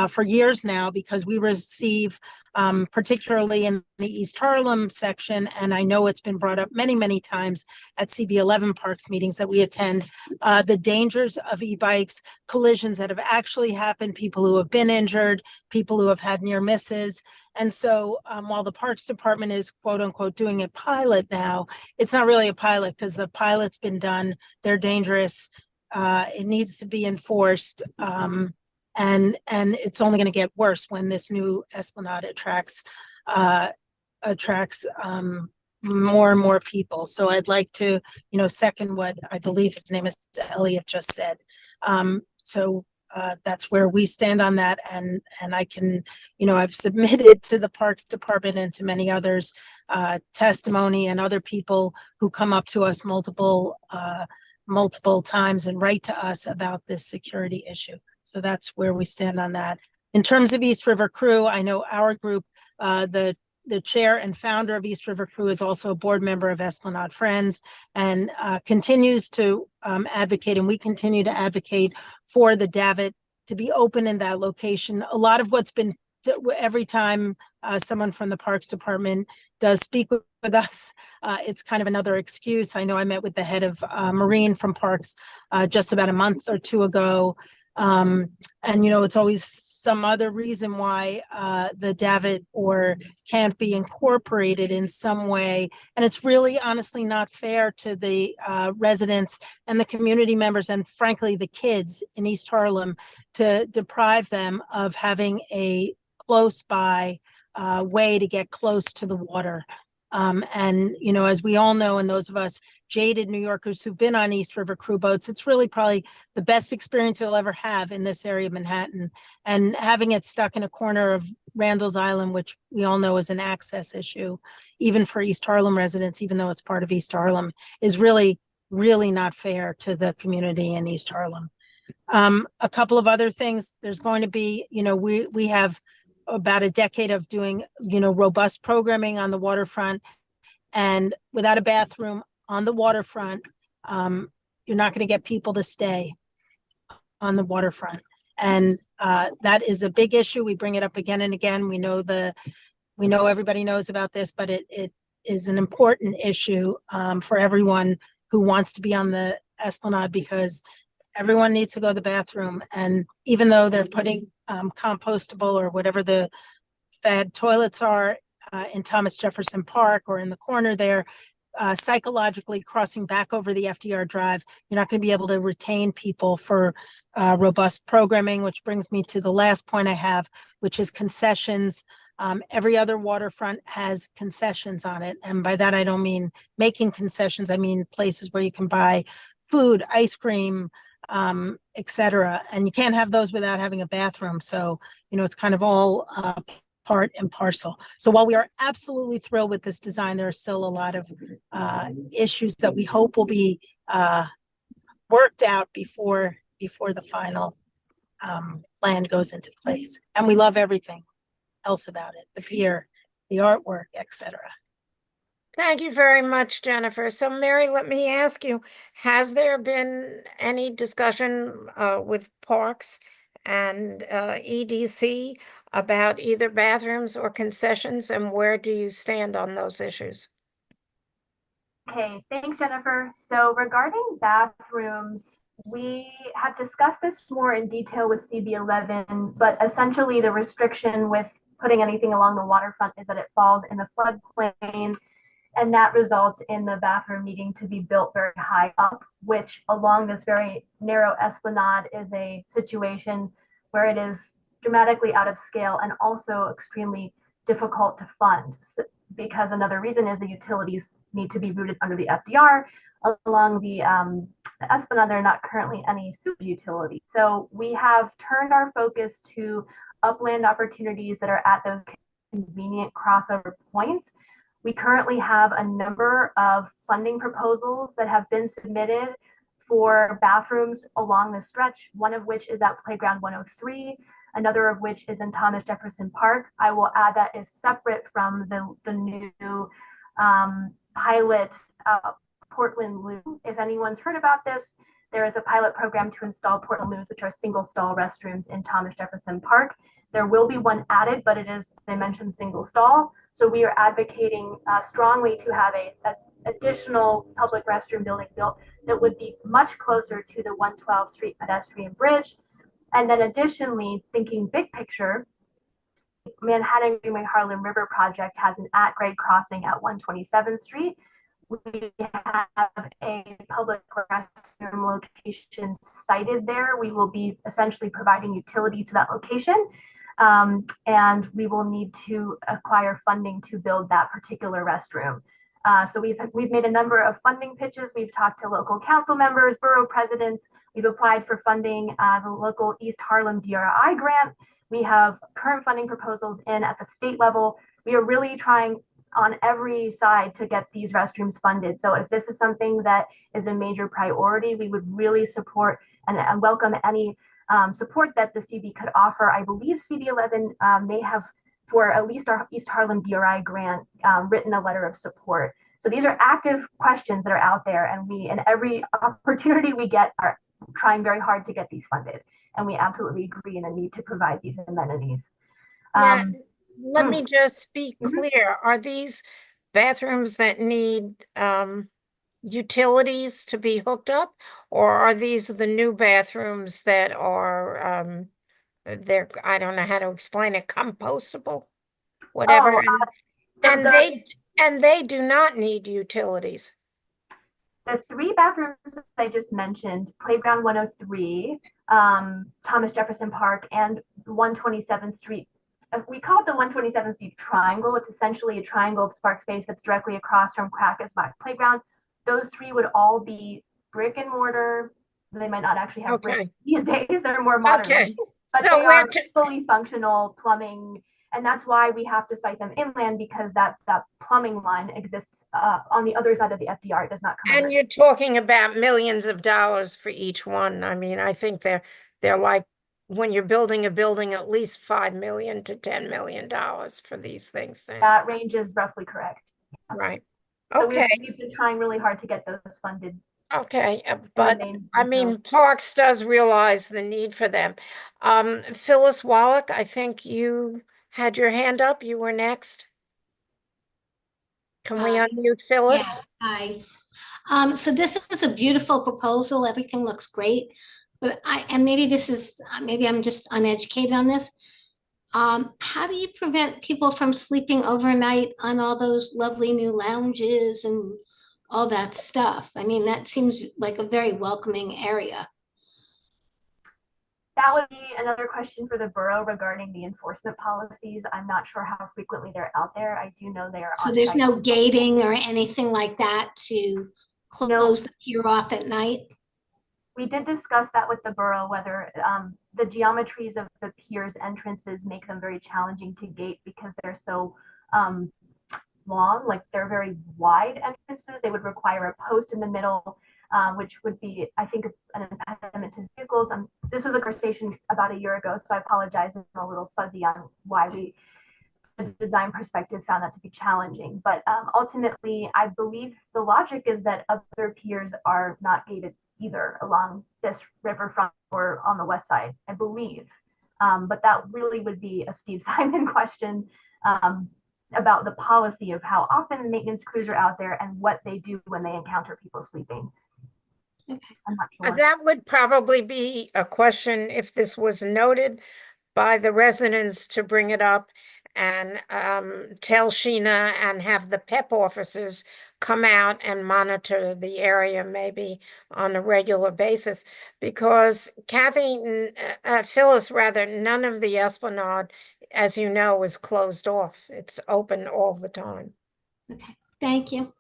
Speaker 12: for years now, because we receive, particularly in the East Harlem section, and I know it's been brought up many, many times at CB8M Parks meetings that we attend, the dangers of e-bikes, collisions that have actually happened, people who have been injured, people who have had near misses. And so while the Parks Department is quote unquote doing a pilot now, it's not really a pilot because the pilot's been done. They're dangerous. It needs to be enforced. And it's only going to get worse when this new Esplanade attracts more and more people. So I'd like to, second what I believe his name is Elliot just said. That's where we stand on that. And I can, I've submitted to the Parks Department and to many others, testimony and other people who come up to us multiple times and write to us about this security issue. So that's where we stand on that. In terms of East River Crew, I know our group, the chair and founder of East River Crew is also a board member of Esplanade Friends and continues to advocate, and we continue to advocate for the Davit to be open in that location. A lot of what's been, every time someone from the Parks Department does speak with us, it's kind of another excuse. I know I met with the head of Marine from Parks just about a month or two ago. It's always some other reason why the Davit or can't be incorporated in some way. And it's really honestly not fair to the residents and the community members and frankly, the kids in East Harlem to deprive them of having a close by way to get close to the water. As we all know, and those of us jaded New Yorkers who've been on East River Crew boats, it's really probably the best experience you'll ever have in this area of Manhattan. And having it stuck in a corner of Randall's Island, which we all know is an access issue, even for East Harlem residents, even though it's part of East Harlem, is really, really not fair to the community in East Harlem. A couple of other things, there's going to be, we have about a decade of doing, robust programming on the waterfront, and without a bathroom on the waterfront, you're not going to get people to stay on the waterfront. And that is a big issue. We bring it up again and again. We know everybody knows about this, but it is an important issue for everyone who wants to be on the Esplanade, because everyone needs to go to the bathroom. And even though they're putting compostable or whatever the fad toilets are in Thomas Jefferson Park or in the corner there, psychologically crossing back over the FDR Drive, you're not going to be able to retain people for robust programming, which brings me to the last point I have, which is concessions. Every other waterfront has concessions on it. And by that, I don't mean making concessions. I mean places where you can buy food, ice cream, etc. And you can't have those without having a bathroom. So, it's kind of all part and parcel. So while we are absolutely thrilled with this design, there are still a lot of issues that we hope will be worked out before the final plan goes into place. And we love everything else about it, the pier, the artwork, etc.
Speaker 2: Thank you very much, Jennifer. So Mary, let me ask you, has there been any discussion with Parks and EDC about either bathrooms or concessions, and where do you stand on those issues?
Speaker 9: Okay, thanks, Jennifer. So regarding bathrooms, we have discussed this more in detail with CB11, but essentially the restriction with putting anything along the waterfront is that it falls in the floodplain, and that results in the bathroom needing to be built very high up, which along this very narrow esplanade is a situation where it is dramatically out of scale and also extremely difficult to fund. So, because another reason is the utilities need to be routed under the FDR. Along the esplanade, there are not currently any sewage utilities. So we have turned our focus to upland opportunities that are at those convenient crossover points. We currently have a number of funding proposals that have been submitted for bathrooms along the stretch, one of which is at Playground 103, another of which is in Thomas Jefferson Park. I will add that is separate from the new pilot Portland Loo. If anyone's heard about this, there is a pilot program to install Portland Loos, which are single stall restrooms in Thomas Jefferson Park. There will be one added, but it is, as I mentioned, single stall. So we are advocating strongly to have a additional public restroom building built that would be much closer to the 112th Street pedestrian bridge. And then additionally, thinking big picture, Manhattan Greenway Harlem River Project has an at-grade crossing at 127th Street. We have a public restroom location cited there. We will be essentially providing utility to that location. And we will need to acquire funding to build that particular restroom. So we've made a number of funding pitches. We've talked to local council members, borough presidents. We've applied for funding, the local East Harlem DRI grant. We have current funding proposals in at the state level. We are really trying on every side to get these restrooms funded. So if this is something that is a major priority, we would really support and welcome any support that the CB could offer. I believe CB11 may have, for at least our East Harlem DRI grant, written a letter of support. So these are active questions that are out there, and we, in every opportunity we get, are trying very hard to get these funded. And we absolutely agree in the need to provide these amenities.
Speaker 2: Now, let me just be clear. Are these bathrooms that need utilities to be hooked up, or are these the new bathrooms that are they're, I don't know how to explain it, compostable, whatever, and they do not need utilities?
Speaker 9: The three bathrooms I just mentioned, Playground 103, Thomas Jefferson Park, and 127th Street. We call it the 127th Street Triangle. It's essentially a triangle of park space that's directly across from Cracker's Playground. Those three would all be brick and mortar. They might not actually have brick these days. They're more modern. But so they are fully functional plumbing. And that's why we have to site them inland, because that plumbing line exists on the other side of the FDR. It does not come.
Speaker 2: And you're talking about millions of dollars for each one. I mean, I think they're like, when you're building a building, at least $5 million to $10 million for these things.
Speaker 9: That range is roughly correct.
Speaker 2: Right.
Speaker 9: Okay. So we've been trying really hard to get those funded.
Speaker 2: Okay, but I mean, Parks does realize the need for them. Phyllis Wallach, I think you had your hand up. You were next. Can we unmute Phyllis?
Speaker 13: Yeah, hi. So this is a beautiful proposal. Everything looks great, but maybe I'm just uneducated on this. How do you prevent people from sleeping overnight on all those lovely new lounges and all that stuff? I mean, that seems like a very welcoming area.
Speaker 9: That would be another question for the borough regarding the enforcement policies. I'm not sure how frequently they're out there. I do know they are.
Speaker 13: So there's no gating or anything like that to close the pier off at night?
Speaker 9: We did discuss that with the borough, whether the geometries of the pier's entrances make them very challenging to gate because they're so long, like they're very wide entrances. They would require a post in the middle, which would be, I think, an impediment to vehicles. This was a conversation about a year ago, so I apologize. I'm a little fuzzy on why we design perspective, found that to be challenging. But ultimately, I believe the logic is that other piers are not gated either along this riverfront or on the west side, I believe. But that really would be a Steve Simon question about the policy of how often maintenance crews are out there and what they do when they encounter people sleeping.
Speaker 13: Okay.
Speaker 9: I'm not sure.
Speaker 2: That would probably be a question if this was noted by the residents to bring it up and tell Sheena and have the PEP officers come out and monitor the area maybe on a regular basis. Because Phyllis, none of the Esplanade, as you know, is closed off. It's open all the time.
Speaker 13: Okay, thank you.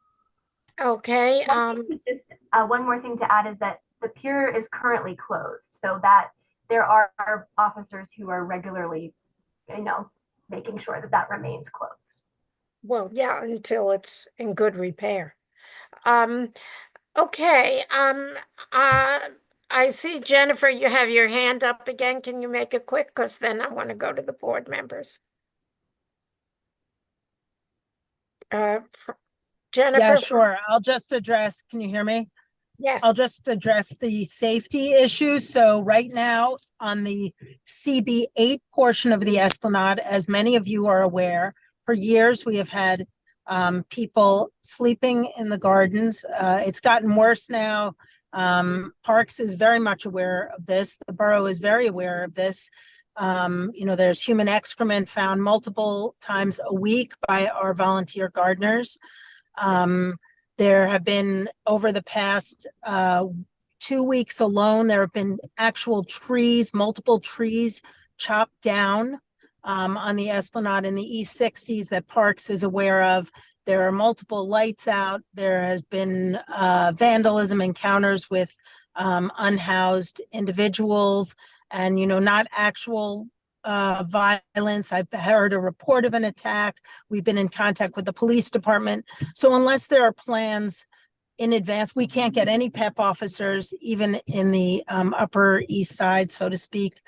Speaker 2: Okay.
Speaker 9: One more thing to add is that the pier is currently closed, so that there are officers who are regularly, making sure that that remains closed.
Speaker 2: Well, yeah, until it's in good repair. Okay. I see, Jennifer, you have your hand up again. Can you make it quick? Because then I want to go to the board members. Jennifer?
Speaker 12: Yeah, sure. I'll just address, can you hear me?
Speaker 2: Yes.
Speaker 12: I'll just address the safety issue. So right now on the CB8 portion of the Esplanade, as many of you are aware, for years we have had people sleeping in the gardens. It's gotten worse now. Parks is very much aware of this. The borough is very aware of this. There's human excrement found multiple times a week by our volunteer gardeners. There have been, over the past 2 weeks alone, there have been actual trees, multiple trees chopped down on the Esplanade in the East 60s that Parks is aware of. There are multiple lights out. There has been vandalism encounters with unhoused individuals and, not actual violence. I've heard a report of an attack. We've been in contact with the police department. So unless there are plans in advance, we can't get any PEP officers, even in the Upper East Side, so to speak,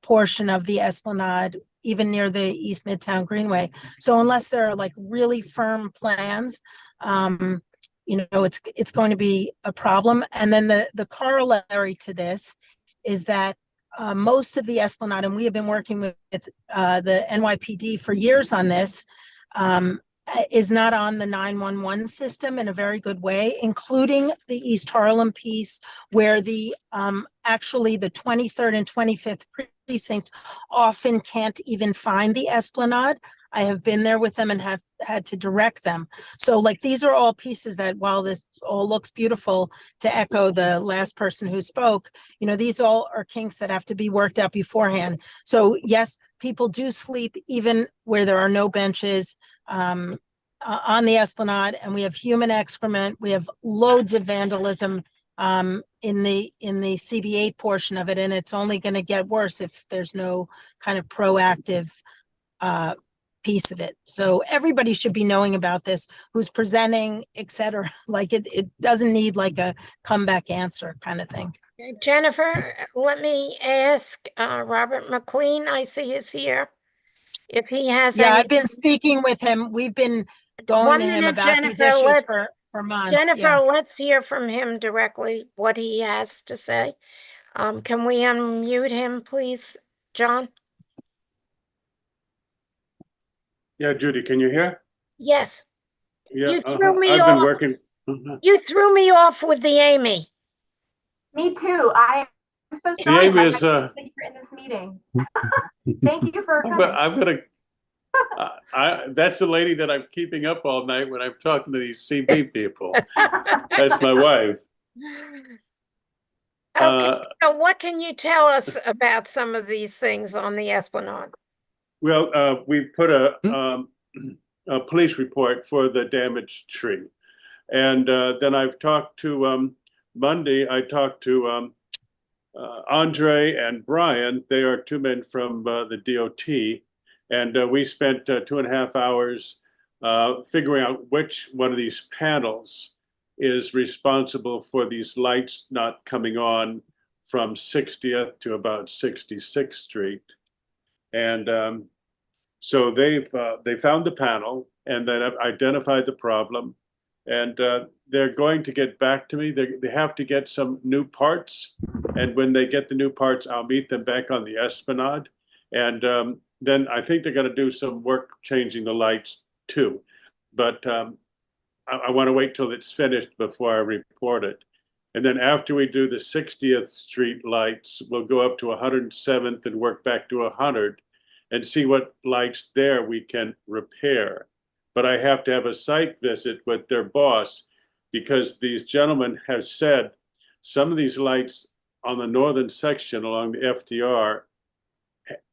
Speaker 12: portion of the Esplanade, even near the East Midtown Greenway. So unless there are like really firm plans, it's going to be a problem. And then the corollary to this is that most of the Esplanade, and we have been working with the NYPD for years on this, is not on the 911 system in a very good way, including the East Harlem piece, where actually the 23rd and 25th precinct often can't even find the Esplanade. I have been there with them and have had to direct them. So these are all pieces that, while this all looks beautiful, to echo the last person who spoke, these all are kinks that have to be worked out beforehand. So yes, people do sleep even where there are no benches on the Esplanade, and we have human excrement. We have loads of vandalism in the CB8 portion of it, and it's only going to get worse if there's no kind of proactive piece of it. So everybody should be knowing about this, who's presenting, etc. It doesn't need a comeback answer kind of thing.
Speaker 2: Jennifer, let me ask Robert McLean, I see is here, if he has
Speaker 12: Yeah,
Speaker 2: any.
Speaker 12: I've been speaking with him. We've been going to him about these issues for months.
Speaker 2: Jennifer, let's hear from him directly what he has to say. Can we unmute him, please, John?
Speaker 14: Yeah, Judy, can you hear?
Speaker 2: Yes.
Speaker 14: Yeah,
Speaker 2: You threw me
Speaker 14: I've
Speaker 2: off.
Speaker 14: been working.
Speaker 2: You threw me off with the Amy.
Speaker 9: Me too. I'm so
Speaker 14: The
Speaker 9: sorry.
Speaker 14: Amy is
Speaker 9: you're in this meeting. Thank you for coming.
Speaker 14: I'm gonna. That's the lady that I'm keeping up all night when I'm talking to these CB people. That's my wife.
Speaker 2: Okay. So what can you tell us about some of these things on the Esplanade?
Speaker 14: Well, we put a police report for the damaged tree. And then I've talked to, Monday, I talked to Andre and Brian. They are two men from the DOT. And we spent 2.5 hours figuring out which one of these panels is responsible for these lights not coming on from 60th to about 66th Street. And So they found the panel and then have identified the problem, and they're going to get back to me. They have to get some new parts, and when they get the new parts, I'll meet them back on the Esplanade, and then I think they're going to do some work changing the lights too. But I want to wait till it's finished before I report it. And then after we do the 60th Street lights, we'll go up to 107th and work back to 100 and see what lights there we can repair. But I have to have a site visit with their boss because these gentlemen have said some of these lights on the northern section along the FDR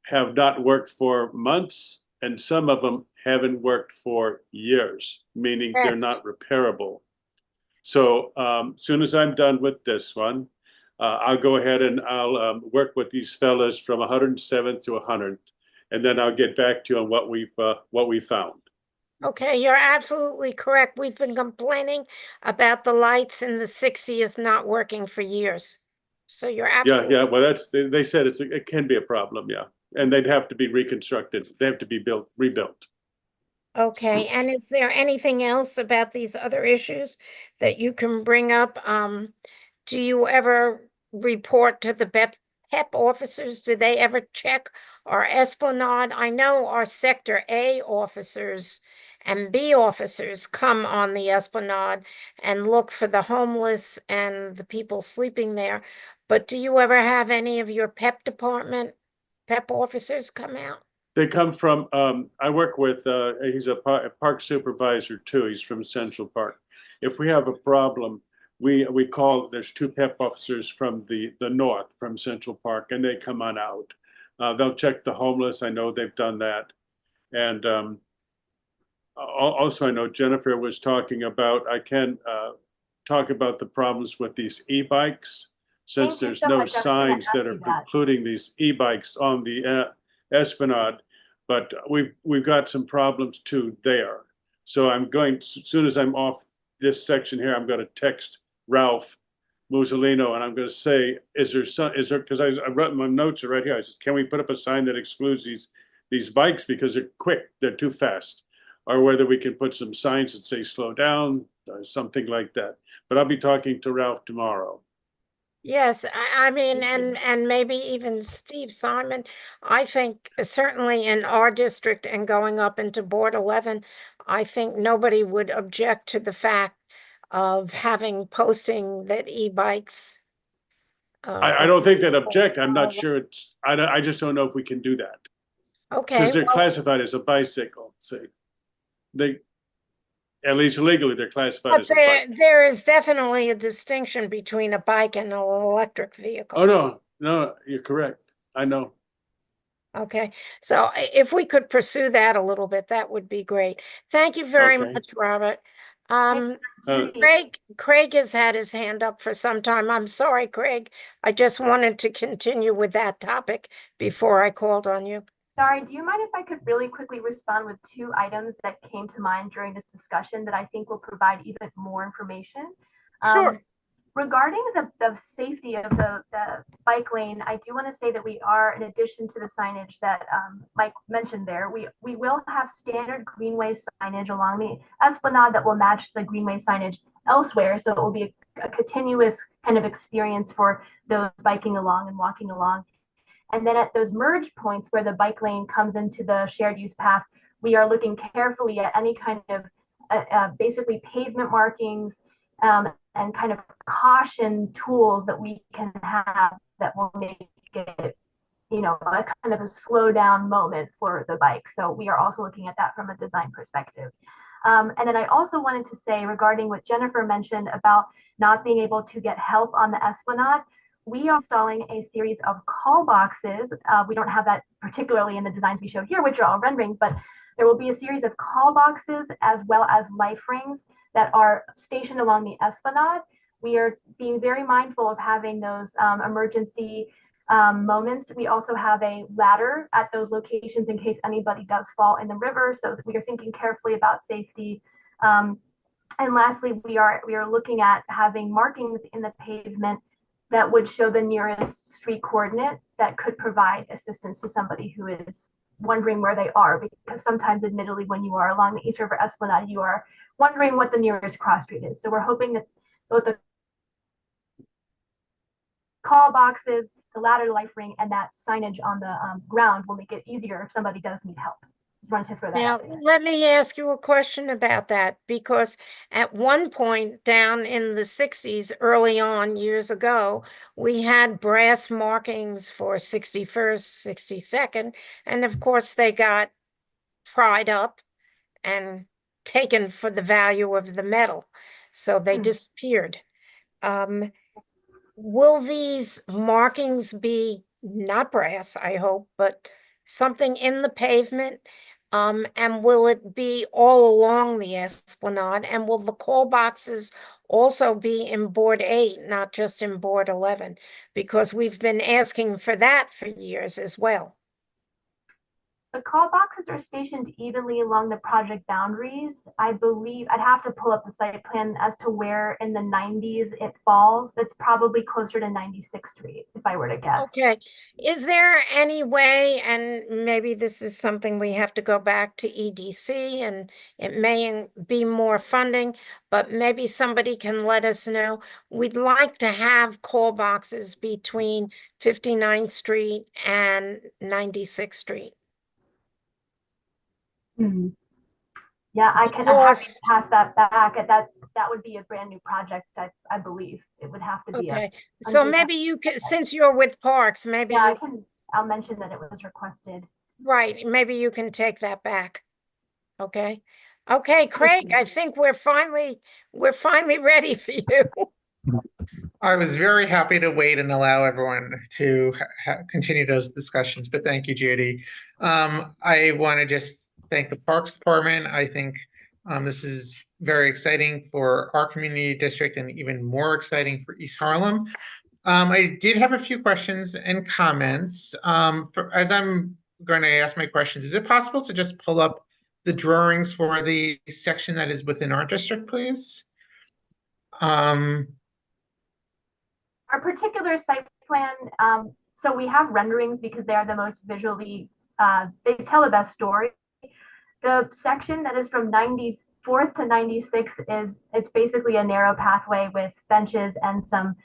Speaker 14: have not worked for months, and some of them haven't worked for years, meaning they're not repairable. So soon as I'm done with this one, I'll go ahead and I'll work with these fellas from 107th to 100th, and then I'll get back to you on what we found.
Speaker 2: Okay, you're absolutely correct. We've been complaining about the lights in the 60th not working for years. So you're absolutely
Speaker 14: Yeah. Well, they said it can be a problem, yeah, and they'd have to be reconstructed. They have to be rebuilt.
Speaker 2: okay. And is there anything else about these other issues that you can bring up? Do you ever report to the PEP officers? Do they ever check our Esplanade? I know our Sector A officers and B officers come on the Esplanade and look for the homeless and the people sleeping there. But do you ever have any of your PEP officers come out?
Speaker 14: They come from, I work with, he's a park supervisor too. He's from Central Park. If we have a problem, we call, there's two PEP officers from the north, from Central Park, and they come on out. They'll check the homeless. I know they've done that. And also I know Jennifer was talking about, I can talk about the problems with these e-bikes, since there's no signs that are precluding these e-bikes on the Esplanade, but we've got some problems too there. So I'm going, as soon as I'm off this section here, I'm going to text Ralph Musolino and I'm going to say, is there, because I wrote my notes are right here. I said, can we put up a sign that excludes these bikes because they're quick, they're too fast, or whether we can put some signs that say slow down, or something like that. But I'll be talking to Ralph tomorrow.
Speaker 2: Yes, I mean, and maybe even Steve Simon. I think certainly in our district and going up into Board 11, I think nobody would object to the fact of having posting that e-bikes.
Speaker 14: I don't think they'd object. I'm not sure it's, I just don't know if we can do that.
Speaker 2: Okay.
Speaker 14: Because they're classified as a bicycle, see. At least legally, they're classified as a bike.
Speaker 2: There is definitely a distinction between a bike and an electric vehicle.
Speaker 14: Oh, no, you're correct. I know.
Speaker 2: Okay, so if we could pursue that a little bit, that would be great. Thank you very much, Robert. Craig has had his hand up for some time. I'm sorry, Craig. I just wanted to continue with that topic before I called on you.
Speaker 9: Sorry, do you mind if I could really quickly respond with two items that came to mind during this discussion that I think will provide even more information?
Speaker 2: Sure.
Speaker 9: Regarding the safety of the bike lane, I do want to say that we are, in addition to the signage that Mike mentioned there, we will have standard greenway signage along the Esplanade that will match the greenway signage elsewhere. So it will be a continuous kind of experience for those biking along and walking along. And then at those merge points where the bike lane comes into the shared use path, we are looking carefully at any kind of basically pavement markings and kind of caution tools that we can have that will make it, a kind of a slow down moment for the bike. So we are also looking at that from a design perspective. And then I also wanted to say regarding what Jennifer mentioned about not being able to get help on the Esplanade, we are installing a series of call boxes. We don't have that particularly in the designs we show here, which are all renderings, but there will be a series of call boxes as well as life rings that are stationed along the Esplanade. We are being very mindful of having those emergency moments. We also have a ladder at those locations in case anybody does fall in the river. So we are thinking carefully about safety. And lastly, we are looking at having markings in the pavement that would show the nearest street coordinate that could provide assistance to somebody who is wondering where they are, because sometimes, admittedly, when you are along the East River Esplanade, you are wondering what the nearest cross street is. So we're hoping that both the call boxes, the ladder life ring, and that signage on the ground will make it easier if somebody does need help. Just wanted to throw that
Speaker 2: Now,
Speaker 9: out there.
Speaker 2: let me ask you a question about that, because at one point down in the 60s, early on years ago, we had brass markings for 61st, 62nd, and of course they got fried up and taken for the value of the metal. So they disappeared. Will these markings be not brass, I hope, but something in the pavement? And will it be all along the Esplanade? And will the call boxes also be in board 8, not just in board 11? Because we've been asking for that for years as well.
Speaker 9: The call boxes are stationed evenly along the project boundaries. I believe I'd have to pull up the site plan as to where in the 90s it falls, but it's probably closer to 96th Street, if I were to guess.
Speaker 2: Okay. Is there any way, and maybe this is something we have to go back to EDC and it may be more funding, but maybe somebody can let us know. We'd like to have call boxes between 59th Street and 96th Street.
Speaker 9: Yeah, I'm happy to pass that back. That would be a brand new project, I believe. It would have to be
Speaker 2: okay. So maybe you can, since you're with Parks, maybe
Speaker 9: yeah, I'll mention that it was requested.
Speaker 2: Right, maybe you can take that back. Okay. Okay, Craig, I think we're finally ready for you.
Speaker 5: I was very happy to wait and allow everyone to continue those discussions, but thank you, Judy. I want to just thank the Parks Department. I think this is very exciting for our community district and even more exciting for East Harlem. I did have a few questions and comments. As I'm going to ask my questions, is it possible to just pull up the drawings for the section that is within our district, please?
Speaker 9: Our particular site plan, so we have renderings because they are the most visually, they tell the best story. The section that is from 94th to 96th it's basically a narrow pathway with benches and some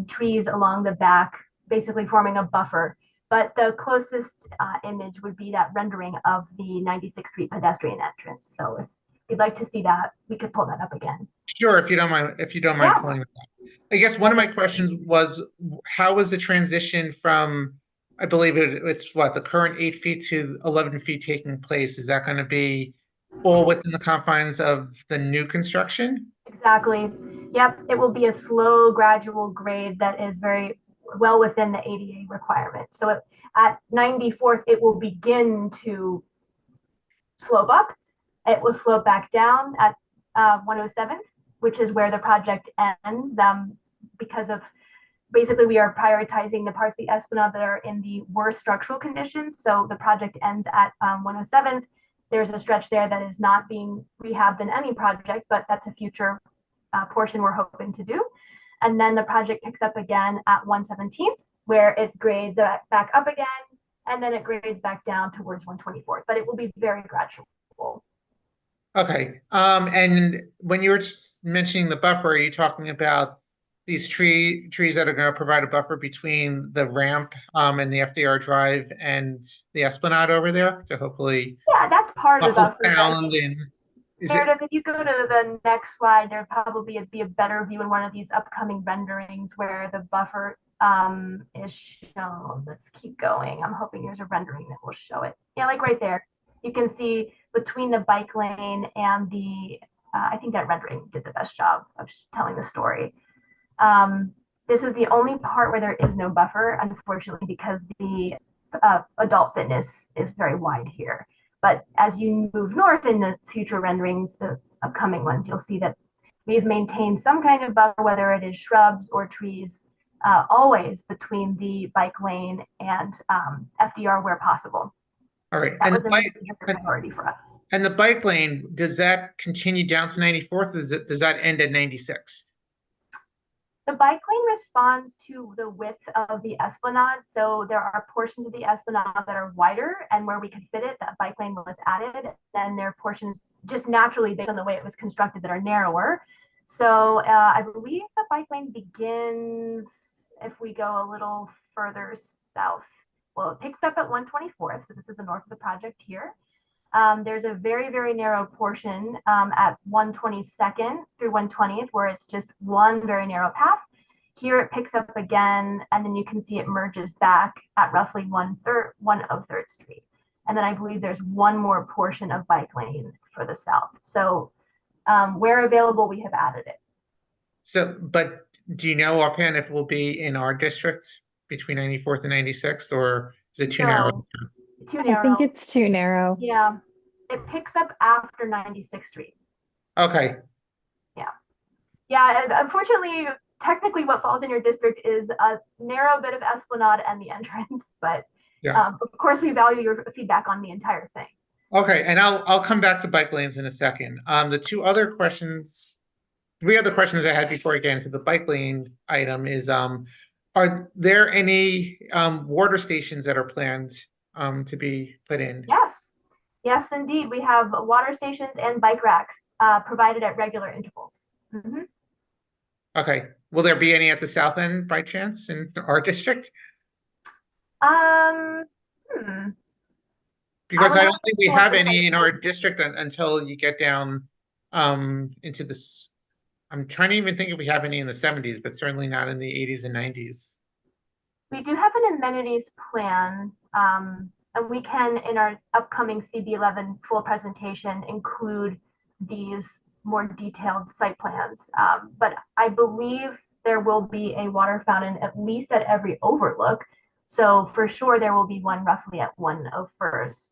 Speaker 9: trees along the back, basically forming a buffer. But the closest image would be that rendering of the 96th Street pedestrian entrance. So if you'd like to see that, we could pull that up again.
Speaker 5: Sure, if you don't mind pulling that up. I guess one of my questions was, how was the transition from, I believe it's what, the current 8 feet to 11 feet taking place? Is that going to be all within the confines of the new construction?
Speaker 9: Exactly. Yep. It will be a slow, gradual grade that is very well within the ADA requirement. So at 94th, it will begin to slope up. It will slope back down at 107th, which is where the project ends, because of basically we are prioritizing the parts of the Esplanade that are in the worst structural conditions. So the project ends at 107th. There's a stretch there that is not being rehabbed in any project, but that's a future portion we're hoping to do. And then the project picks up again at 117th, where it grades back up again, and then it grades back down towards 124th, but it will be very gradual.
Speaker 5: Okay. And when you were just mentioning the buffer, are you talking about these trees that are going to provide a buffer between the ramp and the FDR Drive and the Esplanade over there to hopefully?
Speaker 9: Yeah, that's part of the buffer.
Speaker 5: Meredith,
Speaker 9: if you go to the next slide, there'll probably be a better view in one of these upcoming renderings where the buffer is shown. Let's keep going. I'm hoping there's a rendering that will show it. Yeah, like right there. You can see between the bike lane and the, I think that rendering did the best job of telling the story. This is the only part where there is no buffer, unfortunately, because the adult fitness is very wide here. But as you move north in the future renderings, the upcoming ones, you'll see that we've maintained some kind of buffer, whether it is shrubs or trees, always between the bike lane and FDR where possible.
Speaker 5: All right.
Speaker 9: That was a major priority for us.
Speaker 5: And the bike lane, does that continue down to 94th? Or does that end at 96th?
Speaker 9: The bike lane responds to the width of the esplanade. So there are portions of the esplanade that are wider, and where we could fit it, that bike lane was added. Then there are portions just naturally based on the way it was constructed that are narrower. So I believe the bike lane begins, if we go a little further south, well, it picks up at 124th. So this is the north of the project here. There's a very, very narrow portion at 122nd through 120th where it's just one very narrow path. Here it picks up again, and then you can see it merges back at roughly 103rd Street. And then I believe there's one more portion of bike lane for the south. So where available, we have added it.
Speaker 5: So, but do you know offhand if it will be in our district between 94th and 96th, or is it too narrow?
Speaker 9: Too narrow.
Speaker 8: I think it's too narrow.
Speaker 9: Yeah, it picks up after 96th Street.
Speaker 5: Okay.
Speaker 9: Yeah, and unfortunately, technically what falls in your district is a narrow bit of esplanade and the entrance, but of course we value your feedback on the entire thing.
Speaker 5: Okay, and I'll come back to bike lanes in a second. The three other questions I had before I get into the bike lane item is, are there any water stations that are planned to be put in?
Speaker 9: Yes, indeed. We have water stations and bike racks provided at regular intervals. Mm-hmm.
Speaker 5: Okay. Will there be any at the south end by chance in our district? Because I don't think we have any in our district until you get down into this. I'm trying to even think if we have any in the 70s, but certainly not in the 80s and 90s.
Speaker 9: We do have an amenities plan, and we can, in our upcoming CB11 full presentation, include these more detailed site plans. But I believe there will be a water fountain at least at every overlook. So for sure, there will be one roughly at 101st.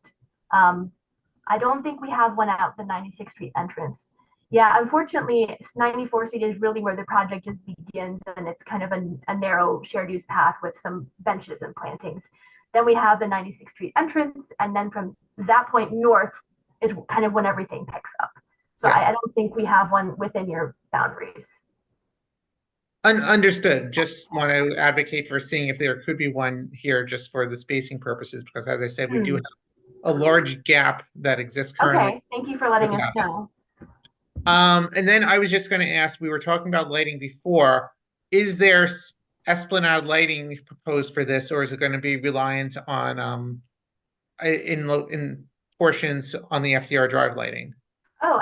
Speaker 9: I don't think we have one at the 96th Street entrance. Yeah, unfortunately, 94th Street is really where the project just begins, and it's kind of a narrow shared use path with some benches and plantings. Then we have the 96th Street entrance, and then from that point north is kind of when everything picks up. So I don't think we have one within your boundaries.
Speaker 5: Understood. Just want to advocate for seeing if there could be one here just for the spacing purposes, because as I said, we do have a large gap that exists currently.
Speaker 9: Okay, thank you for letting us know.
Speaker 5: And then I was just going to ask, we were talking about lighting before. Is there esplanade lighting proposed for this, or is it going to be reliant on in portions on the FDR Drive lighting?
Speaker 9: Oh,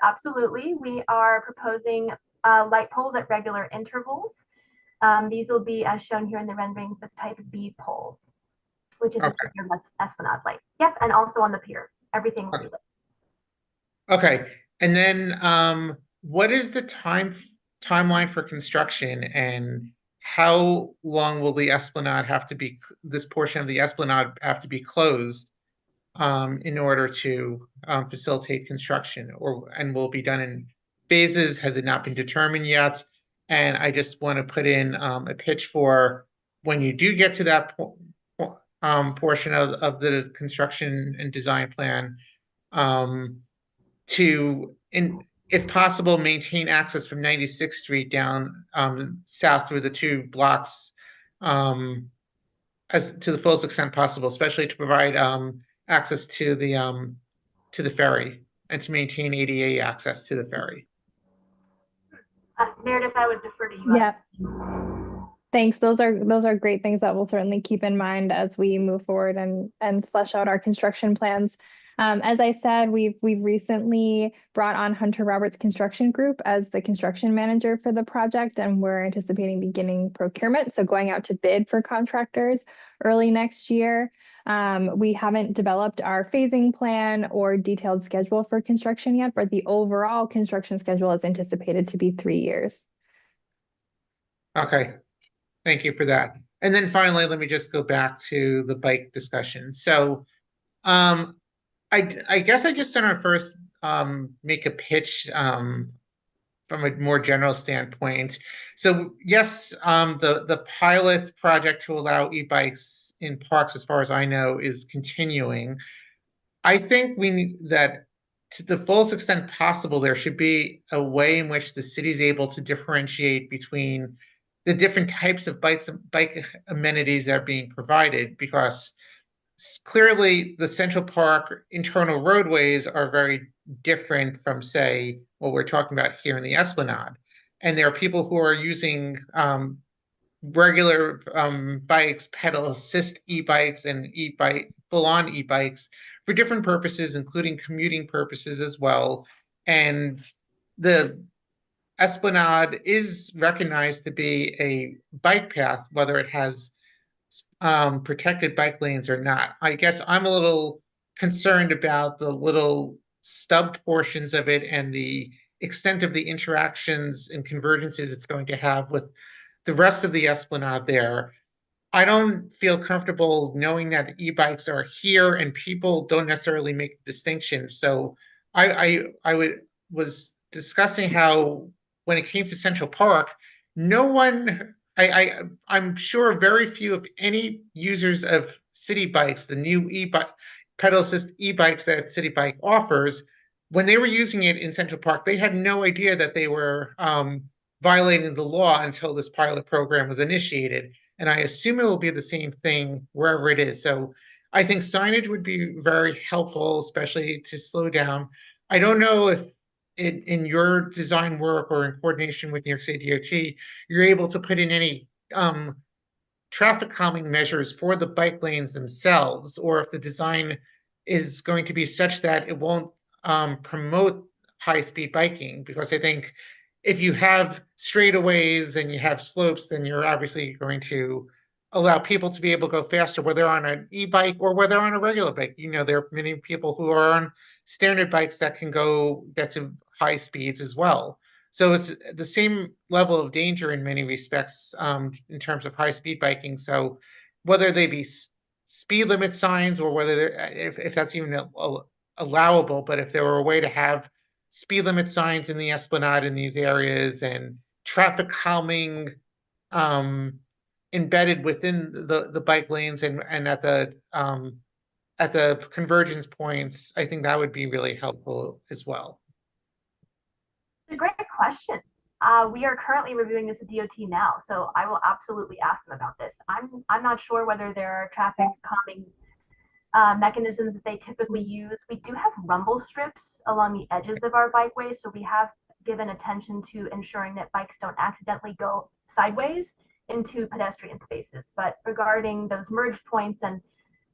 Speaker 9: absolutely. We are proposing light poles at regular intervals. These will be, as shown here in the renderings, the type B pole, which is a standard esplanade light. Yep, and also on the pier. Everything will be lit.
Speaker 5: Okay, and then what is the timeline for construction, and how long will the esplanade have to be, this portion of the esplanade have to be closed in order to facilitate construction, and will it be done in phases? Has it not been determined yet? And I just want to put in a pitch for when you do get to that portion of the construction and design plan, to, if possible, maintain access from 96th Street down south through the two blocks as to the fullest extent possible, especially to provide access to the ferry and to maintain ADA access to the ferry.
Speaker 9: Meredith, I would defer to you.
Speaker 8: Yeah. Thanks. Those are great things that we'll certainly keep in mind as we move forward and flesh out our construction plans. As I said, we've recently brought on Hunter Roberts Construction Group as the construction manager for the project, and we're anticipating beginning procurement, so going out to bid for contractors early next year. We haven't developed our phasing plan or detailed schedule for construction yet, but the overall construction schedule is anticipated to be 3 years.
Speaker 5: Okay, thank you for that. And then finally, let me just go back to the bike discussion. So I guess I just want to first make a pitch from a more general standpoint. So yes, the pilot project to allow e-bikes in parks, as far as I know, is continuing. I think we need that to the fullest extent possible, there should be a way in which the city is able to differentiate between the different types of bike amenities that are being provided, because clearly the Central Park internal roadways are very different from, say, what we're talking about here in the Esplanade. And there are people who are using regular bikes, pedal assist e-bikes, and e-bike, full-on e-bikes for different purposes, including commuting purposes as well. And the Esplanade is recognized to be a bike path, whether it has protected bike lanes or not. I guess I'm a little concerned about the little stub portions of it and the extent of the interactions and convergences it's going to have with the rest of the Esplanade there. I don't feel comfortable knowing that e-bikes are here and people don't necessarily make the distinction. So was discussing how when it came to Central Park, no one, I'm sure very few, if any, users of City Bikes, the new e-bike pedal assist e-bikes that City Bike offers, when they were using it in Central Park, they had no idea that they were violating the law until this pilot program was initiated. And I assume it will be the same thing wherever it is. So I think signage would be very helpful, especially to slow down. I don't know if in your design work or in coordination with New York State DOT, you're able to put in any traffic calming measures for the bike lanes themselves, or if the design is going to be such that it won't promote high-speed biking, because I think if you have straightaways and you have slopes, then you're obviously going to allow people to be able to go faster, whether on an e-bike or whether on a regular bike. You know, there are many people who are on standard bikes that can get to high speeds as well. So it's the same level of danger in many respects in terms of high-speed biking. So whether they be speed limit signs or whether if that's even allowable, but if there were a way to have speed limit signs in the Esplanade in these areas and traffic calming embedded within the bike lanes and at the convergence points, I think that would be really helpful as well.
Speaker 9: It's a great question. We are currently reviewing this with DOT now, so I will absolutely ask them about this. I'm not sure whether there are traffic calming mechanisms that they typically use. We do have rumble strips along the edges of our bikeways, so we have given attention to ensuring that bikes don't accidentally go sideways into pedestrian spaces. But regarding those merge points and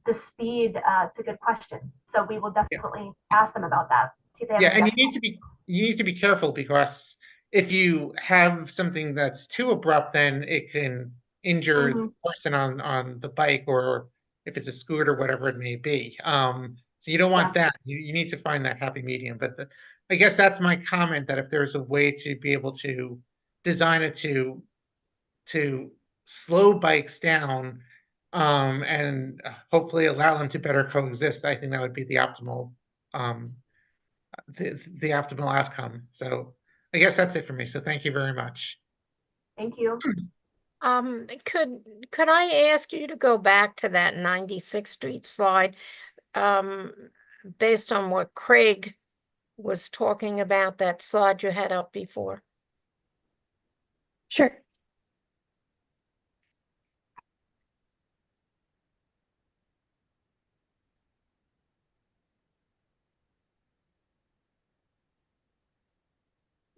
Speaker 9: the speed, it's a good question. So we will definitely ask them about that. See if they have
Speaker 5: and you need to be careful, because if you have something that's too abrupt, then it can injure the person on the bike, or if it's a scooter, whatever it may be. So you don't want that. You need to find that happy medium. But I guess that's my comment, that if there's a way to be able to design it to slow bikes down and hopefully allow them to better coexist, I think that would be the optimal the optimal outcome. So I guess that's it for me. So thank you very much.
Speaker 9: Thank you.
Speaker 2: Could I ask you to go back to that 96th Street slide, based on what Craig was talking about, that slide you had up before?
Speaker 8: Sure.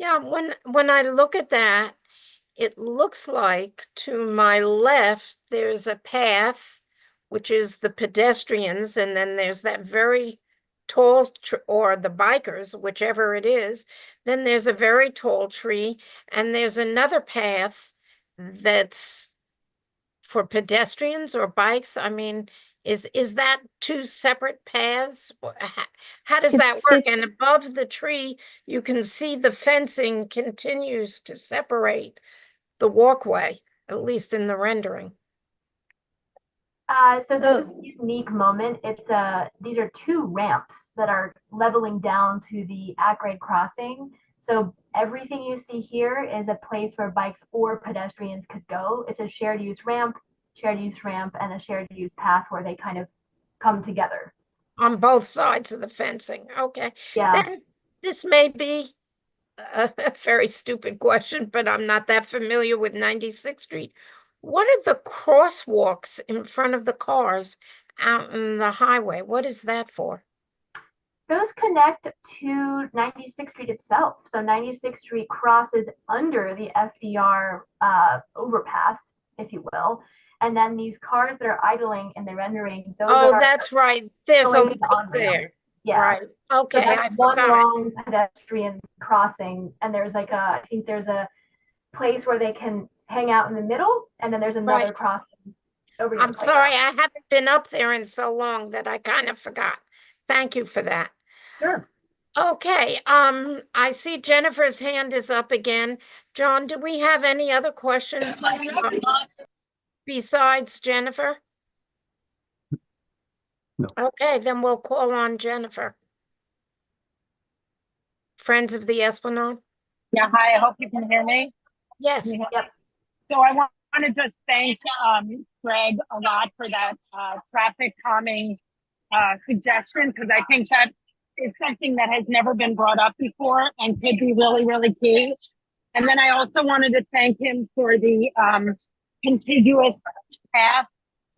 Speaker 2: Yeah, when I look at that, it looks like to my left, there's a path, which is the pedestrians, and then there's that very tall, or the bikers, whichever it is. Then there's a very tall tree, and there's another path that's for pedestrians or bikes. I mean, is that two separate paths? How does that work? And above the tree, you can see the fencing continues to separate the walkway, at least in the rendering.
Speaker 9: So this is a unique moment. These are two ramps that are leveling down to the at-grade crossing. So everything you see here is a place where bikes or pedestrians could go. It's a shared use ramp, and a shared use path where they kind of come together.
Speaker 2: On both sides of the fencing, okay.
Speaker 9: Yeah.
Speaker 2: Then this may be a very stupid question, but I'm not that familiar with 96th Street. What are the crosswalks in front of the cars out in the highway? What is that for?
Speaker 9: Those connect to 96th Street itself. So 96th Street crosses under the FDR overpass, if you will. And then these cars that are idling in the rendering, those
Speaker 2: Oh,
Speaker 9: are
Speaker 2: that's right. There's a
Speaker 9: going to the
Speaker 2: light
Speaker 9: on-ramp.
Speaker 2: there.
Speaker 9: Yeah.
Speaker 2: Right.
Speaker 9: So
Speaker 2: Okay, I
Speaker 9: that's one
Speaker 2: forgot.
Speaker 9: long pedestrian crossing, and there's like I think there's a place where they can hang out in the middle, and then there's another
Speaker 2: Right.
Speaker 9: crossing over the
Speaker 2: I'm sorry, I haven't been up there in so long that I kind of forgot. Thank you for that.
Speaker 9: Sure.
Speaker 2: Okay, I see Jennifer's hand is up again. John, do we have any other questions besides Jennifer?
Speaker 1: No.
Speaker 2: Okay, then we'll call on Jennifer. Friends of the Esplanade?
Speaker 15: Yeah, hi, I hope you can hear me.
Speaker 2: Yes.
Speaker 9: Yep.
Speaker 15: So I want to just thank Greg a lot for that traffic calming suggestion, because I think that is something that has never been brought up before and could be really, really key. And then I also wanted to thank him for the contiguous path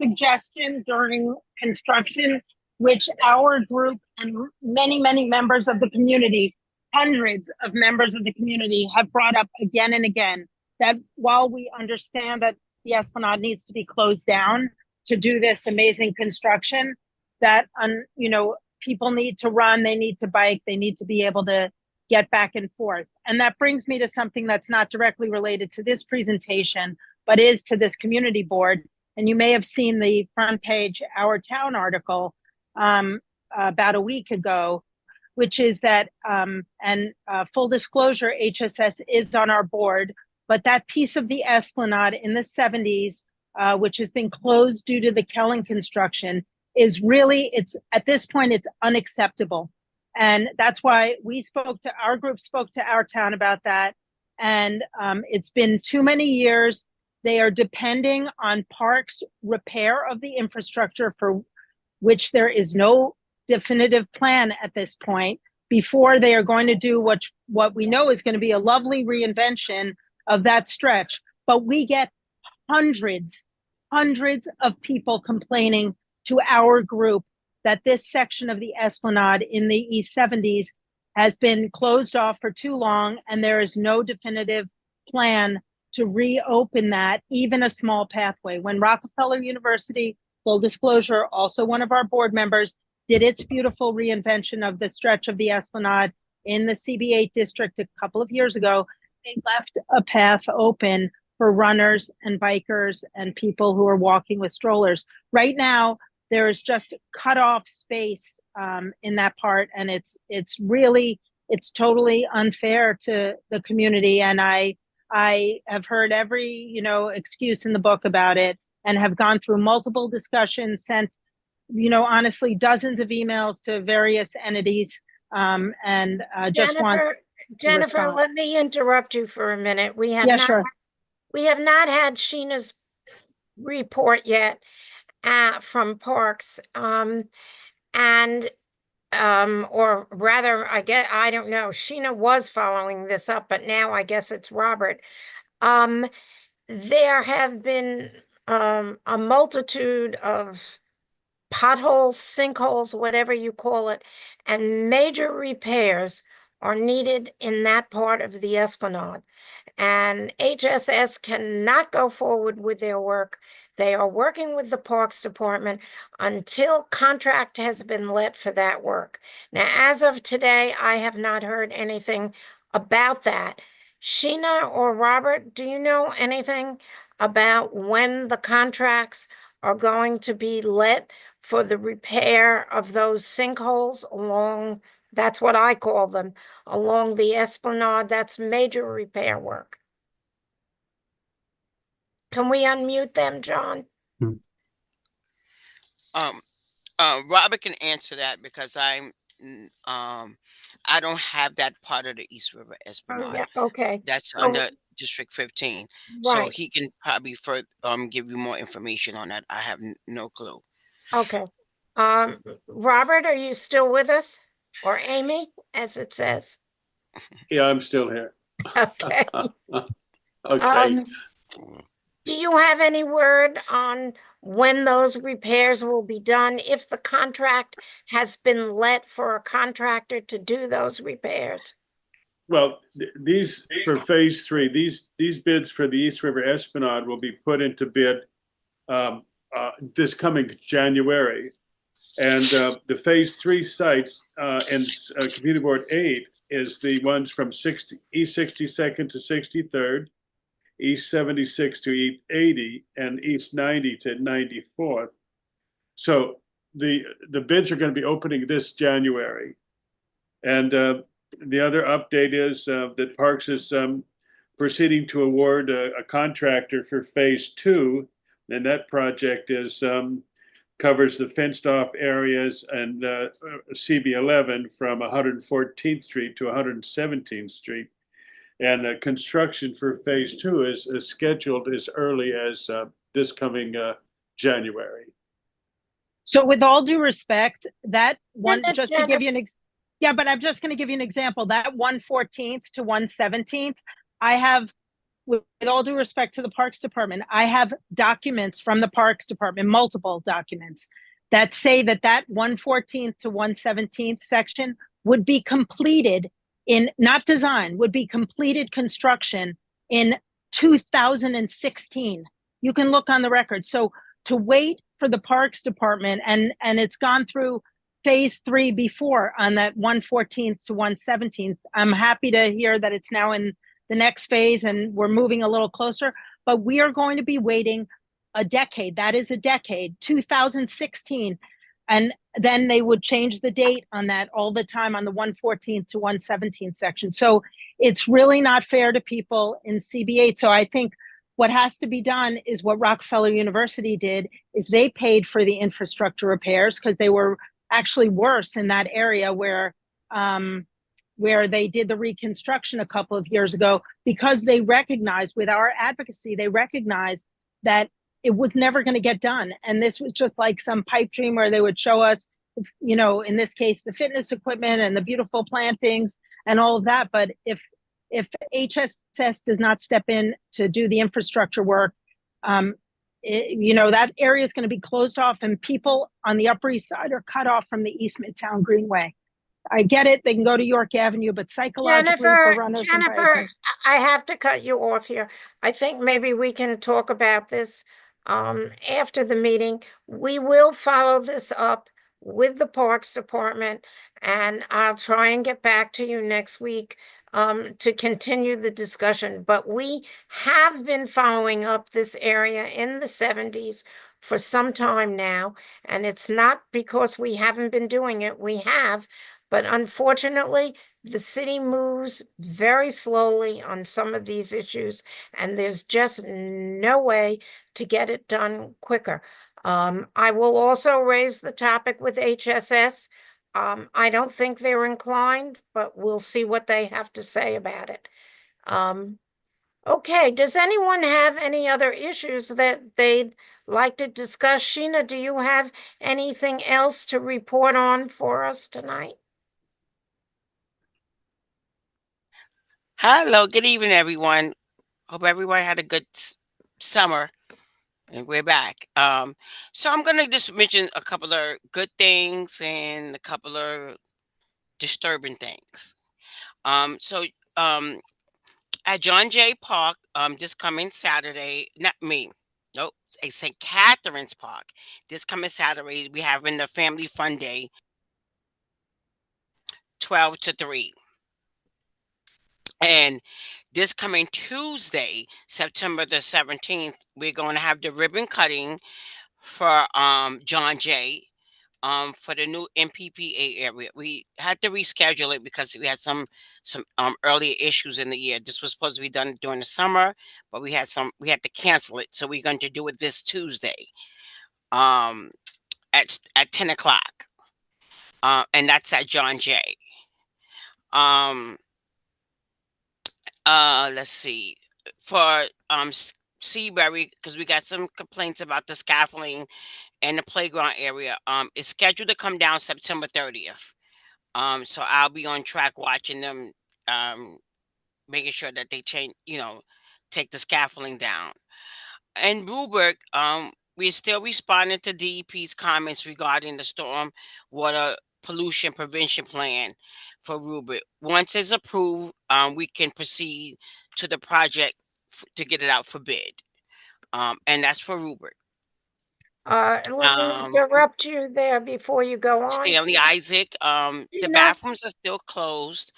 Speaker 15: suggestion during construction, which our group and many, many members of the community, hundreds of members of the community, have brought up again and again, that while we understand that the Esplanade needs to be closed down to do this amazing construction, that people need to run, they need to bike, they need to be able to get back and forth. And that brings me to something that's not directly related to this presentation, but is to this community board. And you may have seen the front page Our Town article about a week ago, which is that, full disclosure, HSS is on our board, but that piece of the Esplanade in the 70s, which has been closed due to the Kellen construction, is really, at this point, it's unacceptable. And that's why our group spoke to Our Town about that. And it's been too many years. They are depending on Parks repair of the infrastructure, for which there is no definitive plan at this point, before they are going to do what we know is going to be a lovely reinvention of that stretch. But we get hundreds of people complaining to our group that this section of the Esplanade in the East 70s has been closed off for too long, and there is no definitive plan to reopen that, even a small pathway. When Rockefeller University, full disclosure, also one of our board members, did its beautiful reinvention of the stretch of the Esplanade in the CB8 district a couple of years ago, they left a path open for runners and bikers and people who are walking with strollers. Right now, there is just cut off space in that part, and it's totally unfair to the community. And I have heard every excuse in the book about it, and have gone through multiple discussions, sent honestly dozens of emails to various entities, and just want
Speaker 2: Jennifer, let me interrupt you for a minute. We have not had Sheena's report yet from Parks, or rather, I don't know. Sheena was following this up, but now I guess it's Robert. There have been a multitude of potholes, sinkholes, whatever you call it, and major repairs are needed in that part of the Esplanade. And HSS cannot go forward with their work. They are working with the Parks Department until contract has been let for that work. Now, as of today, I have not heard anything about that. Sheena or Robert, do you know anything about when the contracts are going to be let for the repair of those sinkholes along, that's what I call them, along the Esplanade? That's major repair work. Can we unmute them, John?
Speaker 16: Robert can answer that, because I don't have that part of the East River Esplanade.
Speaker 2: Yeah, okay.
Speaker 16: That's under District 15. So
Speaker 2: Right.
Speaker 16: he can probably give you more information on that. I have no clue.
Speaker 2: Okay. Robert, are you still with us? Or Amy, as it says?
Speaker 14: Yeah, I'm still here.
Speaker 2: Okay.
Speaker 14: Okay.
Speaker 2: Do you have any word on when those repairs will be done? If the contract has been let for a contractor to do those repairs?
Speaker 14: Well, these for phase 3, these bids for the East River Esplanade will be put into bid this coming January. And the phase 3 sites and Community Board 8 is the ones from East 62nd to 63rd, East 76 to East 80, and East 90 to 94th. So the bids are going to be opening this January. And the other update is that Parks is proceeding to award a contractor for phase 2, and that project is covers the fenced off areas and CB11 from 114th Street to 117th Street. And construction for phase 2 is scheduled as early as this coming January.
Speaker 12: So with all due respect, that one,
Speaker 2: Jenna,
Speaker 12: just to give you an yeah, but I'm just going to give you an example. That 114th to 117th, I have, with all due respect to the Parks Department, I have documents from the Parks Department, multiple documents, that say that that 114th to 117th section would be completed in, not design, would be completed construction in 2016. You can look on the record. So to wait for the Parks Department, and it's gone through phase 3 before on that 114th to 117th. I'm happy to hear that it's now in the next phase and we're moving a little closer, but we are going to be waiting a decade. That is a decade, 2016. And then they would change the date on that all the time on the 114th to 117th section. So it's really not fair to people in CB8. So I think what has to be done is what Rockefeller University did, is they paid for the infrastructure repairs because they were actually worse in that area where they did the reconstruction a couple of years ago, because they recognized, with our advocacy, they recognized that it was never going to get done. And this was just like some pipe dream where they would show us, you know, in this case, the fitness equipment and the beautiful plantings and all of that. But if HSS does not step in to do the infrastructure work, you know, that area is going to be closed off, and people on the Upper East Side are cut off from the East Midtown Greenway. I get it, they can go to York Avenue, but psychologically for runners and bikers.
Speaker 2: I have to cut you off here. I think maybe we can talk about this after the meeting. We will follow this up with the Parks Department, and I'll try and get back to you next week to continue the discussion. But we have been following up this area in the 70s for some time now, and it's not because we haven't been doing it. We have, but unfortunately, the city moves very slowly on some of these issues, and there's just no way to get it done quicker. I will also raise the topic with HSS. I don't think they're inclined, but we'll see what they have to say about it. Okay, does anyone have any other issues that they'd like to discuss? Sheena, do you have anything else to report on for us tonight?
Speaker 16: Hello, good evening, everyone. Hope everyone had a good summer, and we're back. So I'm gonna just mention a couple of good things and a couple of disturbing things. So at John Jay Park, this coming Saturday, not me, nope, it's St. Catherine's Park. This coming Saturday, we having the Family Fun Day, 12 to 3. And this coming Tuesday, September the 17th, we're going to have the ribbon cutting for John Jay for the new MPPA area. We had to reschedule it because we had some earlier issues in the year. This was supposed to be done during the summer, but we had to cancel it. So we're going to do it this Tuesday at 10 o'clock. And that's at John Jay. Let's see, for Seabury, because we got some complaints about the scaffolding and the playground area, is scheduled to come down September 30th. So I'll be on track watching them, making sure that they change, take the scaffolding down. And Rubric, we're still responding to DEP's comments regarding the storm water pollution prevention plan for Rubric. Once it's approved, we can proceed to the project to get it out for bid. And that's for Rubric.
Speaker 2: Let me interrupt you there before you go on.
Speaker 16: Stanley Isaac, the bathrooms are still closed.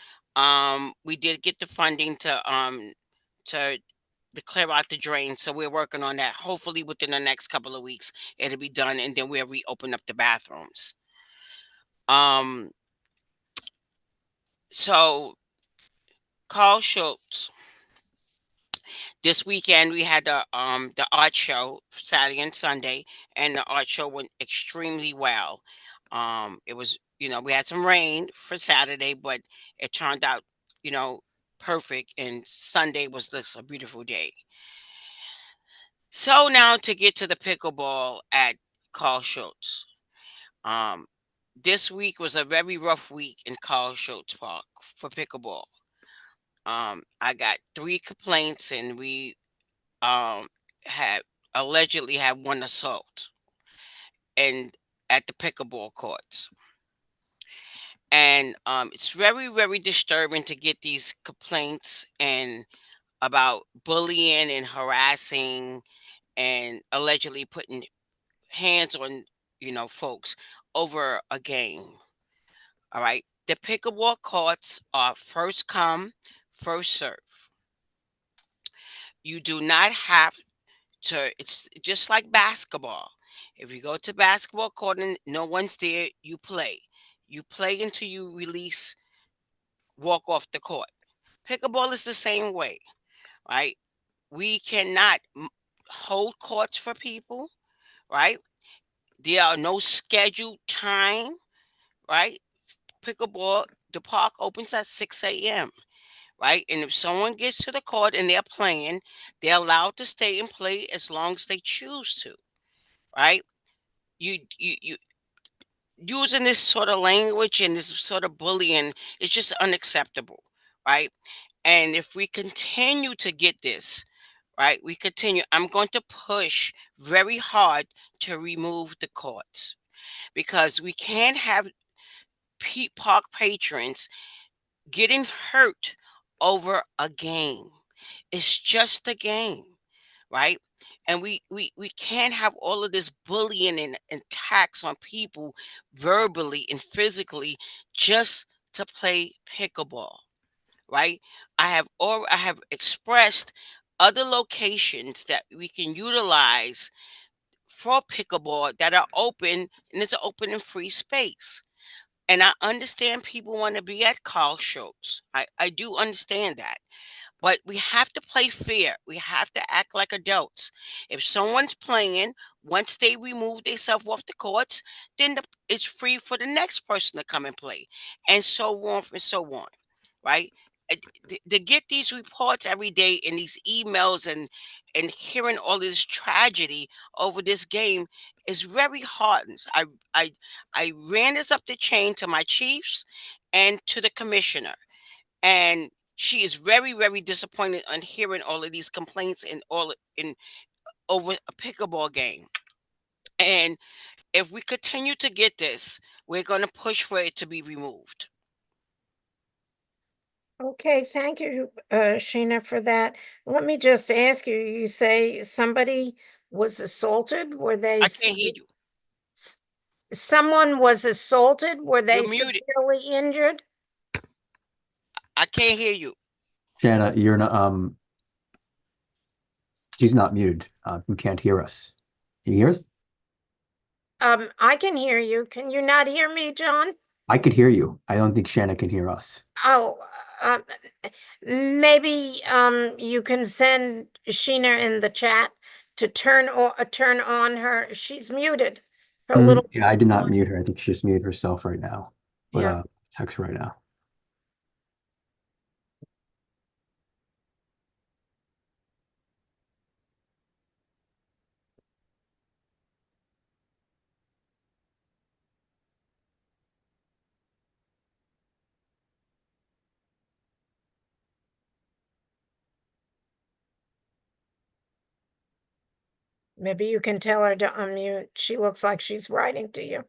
Speaker 16: We did get the funding to clear out the drain, so we're working on that. Hopefully within the next couple of weeks it'll be done, and then we'll reopen up the bathrooms. So Carl Schultz, this weekend we had the art show Saturday and Sunday, and the art show went extremely well. It was, we had some rain for Saturday, but it turned out, perfect, and Sunday was just a beautiful day. So now to get to the pickleball at Carl Schultz. This week was a very rough week in Carl Schultz Park for pickleball. I got 3 complaints, and we had allegedly had 1 assault and at the pickleball courts. And it's very, very disturbing to get these complaints and about bullying and harassing and allegedly putting hands on, folks over a game. All right. The pickleball courts are first come, first serve. You do not have to, it's just like basketball. If you go to basketball court and no one's there, you play. You play until you release, walk off the court. Pickleball is the same way, right? We cannot hold courts for people, right? There are no scheduled time, right? Pickleball, the park opens at 6 a.m., right? And if someone gets to the court and they're playing, they're allowed to stay and play as long as they choose to, right? You using this sort of language and this sort of bullying is just unacceptable, right? And if we continue to get this, right, I'm going to push very hard to remove the courts, because we can't have park patrons getting hurt over a game. It's just a game, right? And we can't have all of this bullying and attacks on people verbally and physically just to play pickleball, right? I have expressed other locations that we can utilize for pickleball that are open, and it's an open and free space. And I understand people want to be at Carl Schultz. I do understand that. But we have to play fair. We have to act like adults. If someone's playing, once they remove themselves off the courts, then it's free for the next person to come and play, and so on and so on, right? To get these reports every day and these emails and hearing all this tragedy over this game is very heartening. I ran this up the chain to my chiefs and to the commissioner, and she is very, very disappointed on hearing all of these complaints and all in over a pickleball game. And if we continue to get this, we're going to push for it to be removed.
Speaker 2: Okay, thank you, Sheena, for that. Let me just ask you, you say somebody was assaulted? Were they
Speaker 16: I can't hear you.
Speaker 2: Someone was assaulted? Were they
Speaker 16: You're muted.
Speaker 2: severely injured?
Speaker 16: I can't hear you.
Speaker 1: Shanna, you're not, she's not muted. You can't hear us. Can you hear us?
Speaker 2: I can hear you. Can you not hear me, John?
Speaker 1: I could hear you. I don't think Shanna can hear us.
Speaker 2: Oh, maybe you can send Sheena in the chat to turn on her. She's muted. Her little
Speaker 1: Yeah, I did not mute her. I think she just muted herself right now. But
Speaker 2: Yeah.
Speaker 1: text her right now.
Speaker 2: Maybe you can tell her to unmute. She looks like she's writing to you.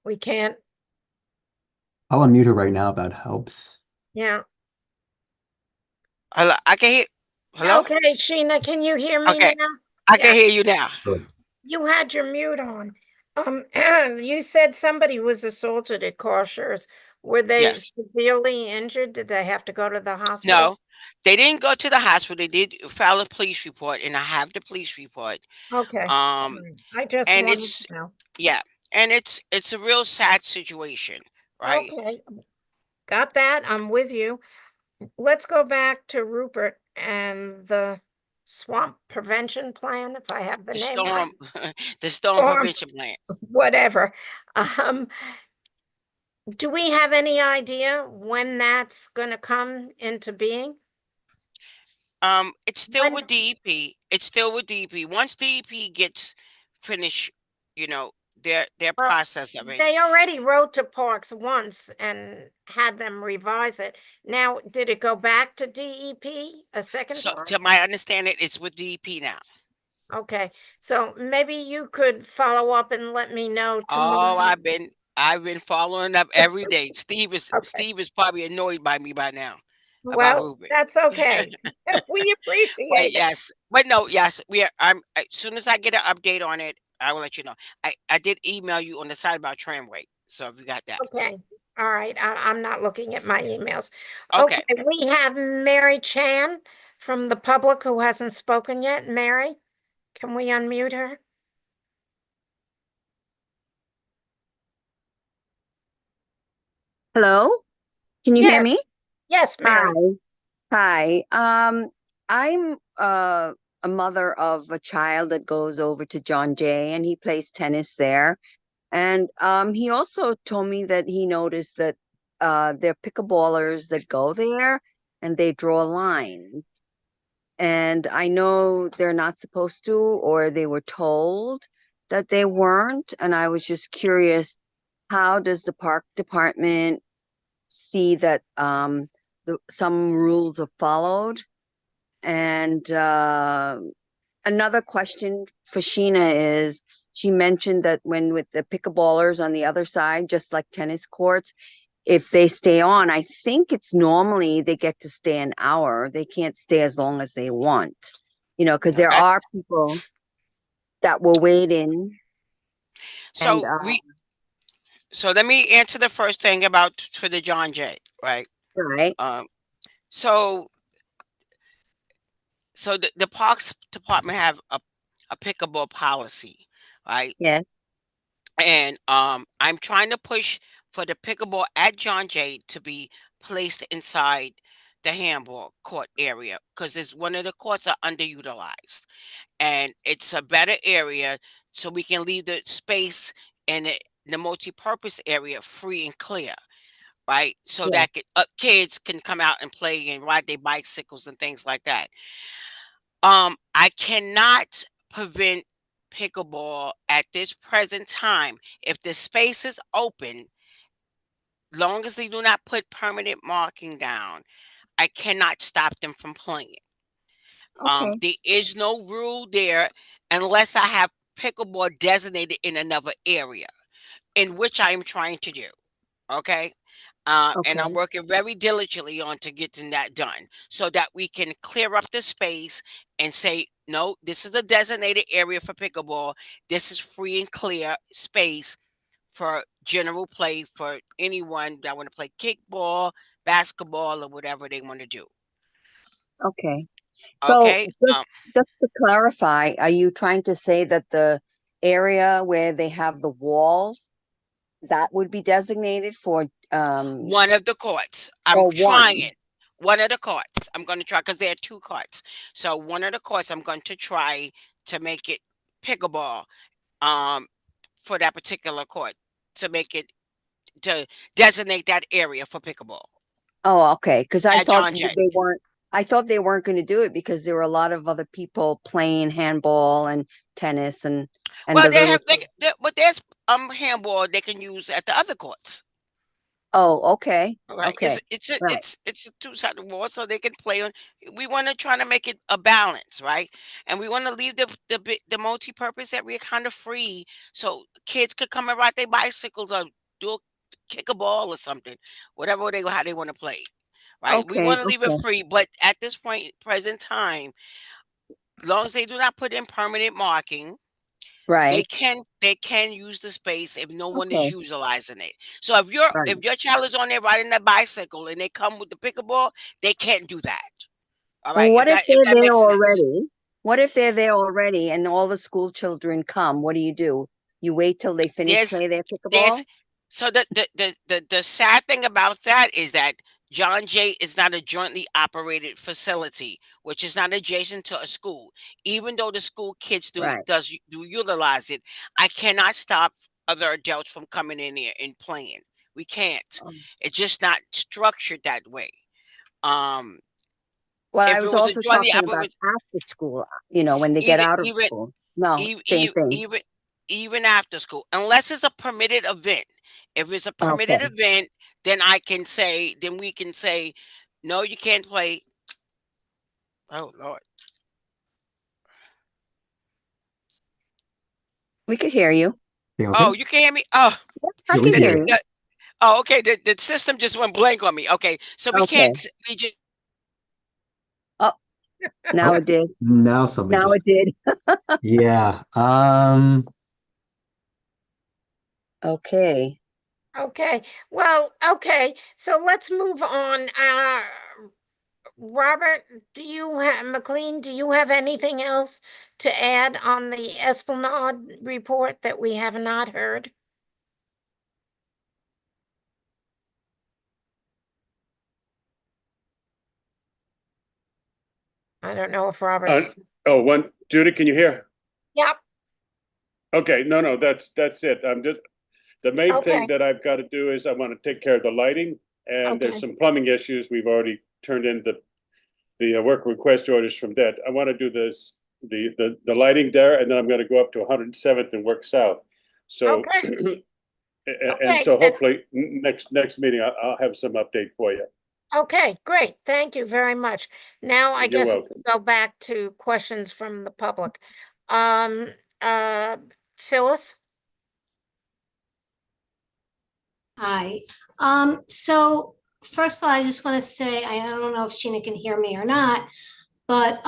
Speaker 2: We can't.
Speaker 1: I'll unmute her right now if that helps.
Speaker 2: Yeah.
Speaker 16: Hello, I can hear. Hello?
Speaker 2: Okay, Sheena, can you hear me
Speaker 16: Okay,
Speaker 2: now?
Speaker 16: I can hear you now.
Speaker 1: Good.
Speaker 2: You had your mute on. You said somebody was assaulted at Carshers. Were they
Speaker 16: Yes.
Speaker 2: severely injured? Did they have to go to the hospital?
Speaker 16: No, they didn't go to the hospital. They did file a police report, and I have the police report.
Speaker 2: Okay.
Speaker 16: Um,
Speaker 2: I just
Speaker 16: and
Speaker 2: wanted
Speaker 16: it's
Speaker 2: to know.
Speaker 16: yeah, and it's a real sad situation, right?
Speaker 2: Okay, got that. I'm with you. Let's go back to Rupert and the swamp prevention plan, if I have the
Speaker 16: The
Speaker 2: name right.
Speaker 16: storm, the storm
Speaker 2: Storm,
Speaker 16: prevention plan.
Speaker 2: whatever. Um, do we have any idea when that's gonna come into being?
Speaker 16: It's still
Speaker 2: When,
Speaker 16: with DEP. It's still with DEP. Once DEP gets finished, you know, their
Speaker 2: well,
Speaker 16: process of it.
Speaker 2: they already wrote to Parks once and had them revise it. Now, did it go back to DEP a second
Speaker 16: So,
Speaker 2: time?
Speaker 16: to my understanding, it's with DEP now.
Speaker 2: Okay, so maybe you could follow up and let me know
Speaker 16: Oh,
Speaker 2: tomorrow.
Speaker 16: I've been following up every day.
Speaker 2: Okay.
Speaker 16: Steve is probably annoyed by me by now about
Speaker 2: Well,
Speaker 16: Ruben.
Speaker 2: that's okay. We
Speaker 16: But
Speaker 2: appreciate it.
Speaker 16: yes, we are. As soon as I get an update on it, I will let you know. I did email you on the side about tramway, so if you got that.
Speaker 2: Okay. All right. I'm not looking at my emails.
Speaker 16: Okay.
Speaker 2: Okay. We have Mary Chan from the public who hasn't spoken yet. Mary, can we unmute her?
Speaker 17: Hello? Can you hear
Speaker 2: Yes.
Speaker 17: me?
Speaker 2: Yes, Mary.
Speaker 17: Hi. I'm a mother of a child that goes over to John Jay and he plays tennis there. And he also told me that he noticed that there are pickleballers that go there and they draw lines. And I know they're not supposed to, or they were told that they weren't. And I was just curious, how does the park department see that some rules are followed? And another question for Sheena is, she mentioned that when with the pickleballers on the other side, just like tennis courts, if they stay on, I think it's normally they get to stay an hour. They can't stay as long as they want, because there
Speaker 16: That
Speaker 17: are people that were waiting. And
Speaker 16: so so let me answer the first thing about for the John Jay, right?
Speaker 17: right,
Speaker 16: So the parks department have a pickleball policy, right?
Speaker 17: yes,
Speaker 16: And I'm trying to push for the pickleball at John Jay to be placed inside the handball court area because it's one of the courts are underutilized and it's a better area so we can leave the space and the multi-purpose area free and clear, right? So
Speaker 17: yes.
Speaker 16: that kids can come out and play and ride their bicycles and things like that. I cannot prevent pickleball at this present time. If the space is open, long as they do not put permanent marking down, I cannot stop them from playing.
Speaker 17: Okay.
Speaker 16: There is no rule there unless I have pickleball designated in another area, in which I am trying to do. Okay. And I'm
Speaker 17: Okay.
Speaker 16: working very diligently on to getting that done so that we can clear up the space and say, no, this is a designated area for pickleball. This is free and clear space for general play for anyone that want to play kickball, basketball, or whatever they want to do.
Speaker 17: Okay. So
Speaker 16: Okay.
Speaker 17: just to clarify, are you trying to say that the area where they have the walls, that would be designated for
Speaker 16: One of the courts. I'm
Speaker 17: or
Speaker 16: trying.
Speaker 17: one?
Speaker 16: One of the courts. I'm going to try because there are two courts. So one of the courts I'm going to try to make it pickleball for that particular court to make it to designate that area for pickleball
Speaker 17: Oh, okay. Because I
Speaker 16: at
Speaker 17: thought
Speaker 16: John Jay.
Speaker 17: they weren't. I thought they weren't going to do it because there were a lot of other people playing handball and tennis and
Speaker 16: Well,
Speaker 17: the
Speaker 16: they
Speaker 17: little.
Speaker 16: have but there's handball they can use at the other courts.
Speaker 17: Oh, okay.
Speaker 16: All right,
Speaker 17: Okay. Right.
Speaker 16: it's a two-sided wall, so they can play on. We want to try to make it a balance, right? And we want to leave the multi-purpose area kind of free, so kids could come and ride their bicycles or kick a ball or something, whatever how they want to play, right? We
Speaker 17: Okay.
Speaker 16: want to leave it
Speaker 17: Okay.
Speaker 16: free, but at this present time, as long as they do not put in permanent marking,
Speaker 17: Right.
Speaker 16: they can use the space if no one is
Speaker 17: Okay.
Speaker 16: utilizing it. So if
Speaker 17: Right.
Speaker 16: your child is on there riding their bicycle and they come with the pickleball, they can't do that. All
Speaker 17: Well,
Speaker 16: right,
Speaker 17: what if
Speaker 16: if
Speaker 17: they're
Speaker 16: that
Speaker 17: there
Speaker 16: makes sense.
Speaker 17: already? What if they're there already and all the school children come? What do? You wait till they finish
Speaker 16: There's
Speaker 17: play their
Speaker 16: there's
Speaker 17: pickleball?
Speaker 16: so the sad thing about that is that John Jay is not a jointly operated facility, which is not adjacent to a school. Even though the school kids
Speaker 17: Right.
Speaker 16: do utilize it, I cannot stop other adults from coming in here and playing. We can't. It's just not structured that way. Um,
Speaker 17: Well, I
Speaker 16: if it
Speaker 17: was
Speaker 16: was a
Speaker 17: also
Speaker 16: jointly
Speaker 17: talking about
Speaker 16: operated,
Speaker 17: after school, when they get
Speaker 16: even
Speaker 17: out of
Speaker 16: even
Speaker 17: school. No,
Speaker 16: even
Speaker 17: same thing.
Speaker 16: even after school, unless it's a permitted event. If it's a permitted
Speaker 17: Okay.
Speaker 16: event, then we can say, no, you can't play. Oh Lord.
Speaker 17: We could hear you.
Speaker 16: Oh, you can hear me? Oh,
Speaker 17: I
Speaker 1: Yeah, we
Speaker 17: can
Speaker 1: can
Speaker 17: hear
Speaker 1: hear
Speaker 17: you.
Speaker 1: you.
Speaker 16: oh, okay. The system just went blank on me. Okay, so we
Speaker 17: Okay.
Speaker 16: can't. We just
Speaker 17: Oh, now
Speaker 1: Oh,
Speaker 17: it did.
Speaker 1: now somebody
Speaker 17: Now
Speaker 1: just,
Speaker 17: it did.
Speaker 1: yeah.
Speaker 17: Okay.
Speaker 2: Okay, well, okay, so let's move on. Robert, McLean, do you have anything else to add on the Esplanade report that we have not heard? I don't know if Robert's.
Speaker 14: Judy, can you hear?
Speaker 2: Yep.
Speaker 14: Okay, no, that's it. I'm just, the main thing
Speaker 2: Okay.
Speaker 14: that I've got to do is I want to take care of the lighting, and there's
Speaker 2: Okay.
Speaker 14: some plumbing issues. We've already turned in the work request orders from that. I want to do the lighting there, and then I'm going to go up to 107th and work south. So,
Speaker 2: Okay.
Speaker 14: and
Speaker 2: Okay.
Speaker 14: so hopefully next meeting I'll have some update for you.
Speaker 2: Okay, great. Thank you very much. Now I
Speaker 14: You're
Speaker 2: guess we'll
Speaker 14: welcome.
Speaker 2: go back to questions from the public. Um, Phyllis?
Speaker 13: Hi. So first of all, I just want to say, I don't know if Sheena can hear me or not, but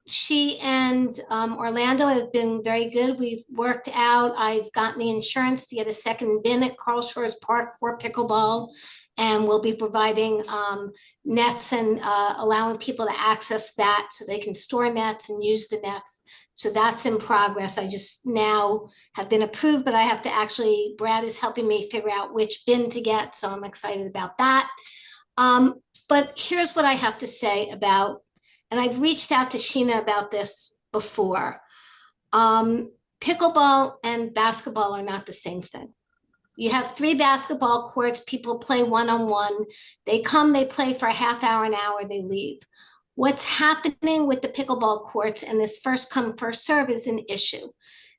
Speaker 13: she and Orlando have been very good. We've worked out. I've gotten the insurance to get a second bin at Carl Shores Park for pickleball, and we'll be providing nets and allowing people to access that so they can store nets and use the nets. So that's in progress. I just now have been approved, but I have to actually, Brad is helping me figure out which bin to get, so I'm excited about that. But here's what I have to say about, and I've reached out to Sheena about this before. Pickleball and basketball are not the same thing. You have 3 basketball courts, people play one-on-one. They come, they play for a half hour, an hour, they leave. What's happening with the pickleball courts and this first come, first serve is an issue.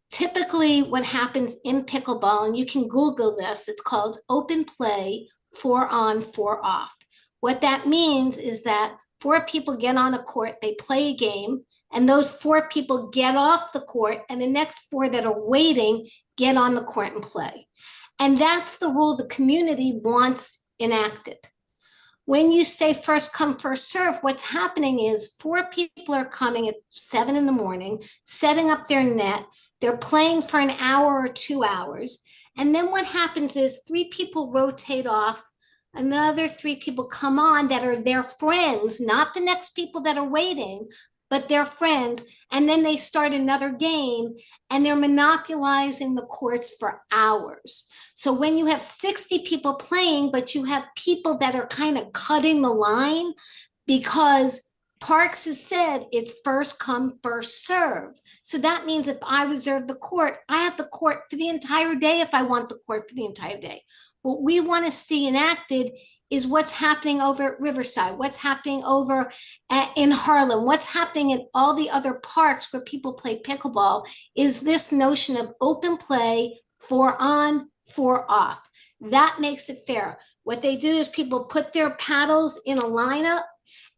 Speaker 13: Typically, what happens in pickleball, and you can Google this, it's called open play, 4 on, 4 off. What that means is that 4 people get on a court, they play a game, and those 4 people get off the court, and the next 4 that are waiting get on the court and play. And that's the rule the community wants enacted. When you say first come, first serve, what's happening is 4 people are coming at 7 in the morning, setting up their net. They're playing for an hour or 2 hours. And then what happens is 3 people rotate off. Another 3 people come on that are their friends, not the next people that are waiting, but their friends. And then they start another game and they're monopolizing the courts for hours. So when you have 60 people playing, but you have people that are kind of cutting the line because Parks has said it's first come, first serve. So that means if I reserve the court, I have the court for the entire day if I want the court for the entire day. What we want to see enacted is what's happening over at Riverside, what's happening over in Harlem, what's happening in all the other parks where people play pickleball, is this notion of open play, 4 on, 4 off. That makes it fair. What they do is people put their paddles in a lineup,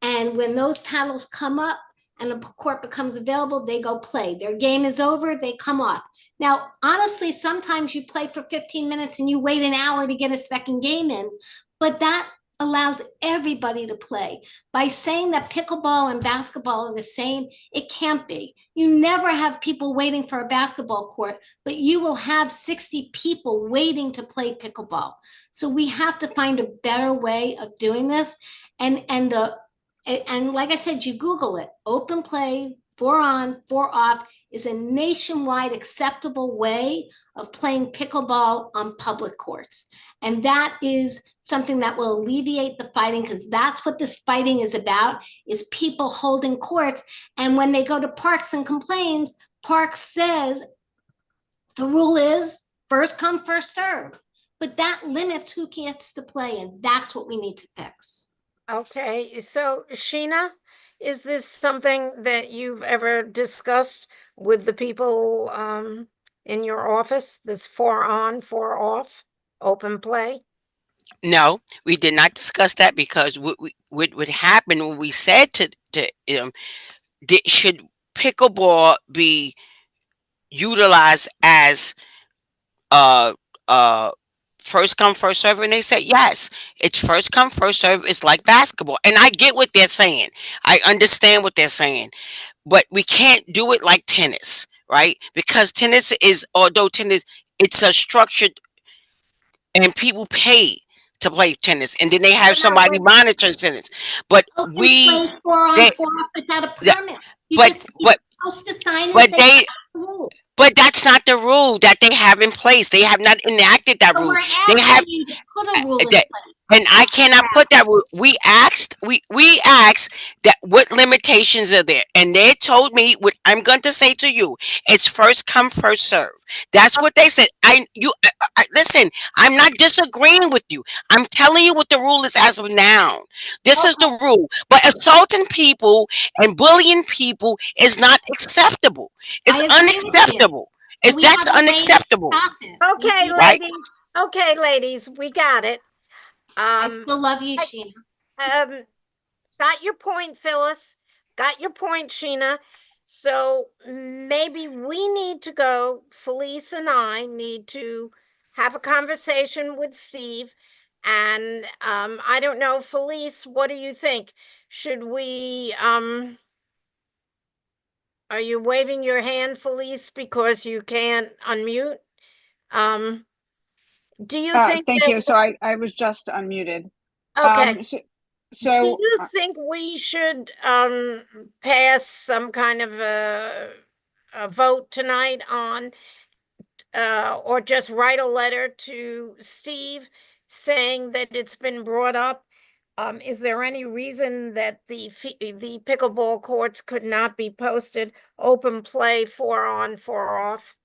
Speaker 13: and when those paddles come up and a court becomes available, they go play. Their game is over, they come off. Now, honestly, sometimes you play for 15 minutes and you wait an hour to get a second game in, but that allows everybody to play. By saying that pickleball and basketball are the same, it can't be. You never have people waiting for a basketball court, but you will have 60 people waiting to play pickleball. So we have to find a better way of doing this. And like I said, you Google it, open play, 4 on, 4 off is a nationwide acceptable way of playing pickleball on public courts. And that is something that will alleviate the fighting, because that's what this fighting is about, is people holding courts. And when they go to Parks and complains, Parks says the rule is first come, first serve. But that limits who gets to play, and that's what we need to fix.
Speaker 2: Okay, so Sheena, is this something that you've ever discussed with the people in your office, this 4 on, 4 off open play?
Speaker 16: No, we did not discuss that, because what would happen when we said to should pickleball be utilized as uh first come, first serve, and they said yes, it's first come, first serve. It's like basketball, and I get what they're saying. I understand what they're saying, but we can't do it like tennis, right? Because tennis is, although tennis, it's a structured, and people pay to play tennis, and then they have somebody monitoring tennis. But we,
Speaker 13: play 4 on,
Speaker 16: they,
Speaker 13: 4 off without a
Speaker 16: yeah,
Speaker 13: permit. You
Speaker 16: but
Speaker 13: just
Speaker 16: but
Speaker 13: supposed to sign and
Speaker 16: but
Speaker 13: say
Speaker 16: they
Speaker 13: that's the rule.
Speaker 16: but that's not the rule that they have in place. They have not enacted that
Speaker 13: But
Speaker 16: rule.
Speaker 13: we're
Speaker 16: They
Speaker 13: asking
Speaker 16: have
Speaker 13: you to put a rule in
Speaker 16: that,
Speaker 13: place.
Speaker 16: and I cannot put that rule. We asked that what limitations are there, and they told me what I'm going to say to you. It's first come, first serve. That's what they said. Listen. I'm not disagreeing with you. I'm telling you what the rule is as of now. This is the rule. But assaulting people and bullying people is not acceptable. It's unacceptable. That's unacceptable.
Speaker 2: Okay,
Speaker 16: Right?
Speaker 2: ladies. Okay, ladies, we got it.
Speaker 13: I still love you, Sheena.
Speaker 2: Got your point, Phyllis. Got your point, Sheena. So maybe we need to go, Felice and I need to have a conversation with Steve. And I don't know, Felice, what do you think? Should we are you waving your hand, Felice, because you can't unmute? Do you think
Speaker 11: Thank
Speaker 2: that
Speaker 11: you. So I was just unmuted.
Speaker 2: okay.
Speaker 11: So,
Speaker 2: Do you think we should pass some kind of a vote tonight on or just write a letter to Steve saying that it's been brought up? Is there any reason that the pickleball courts could not be posted open play 4 on, 4 off?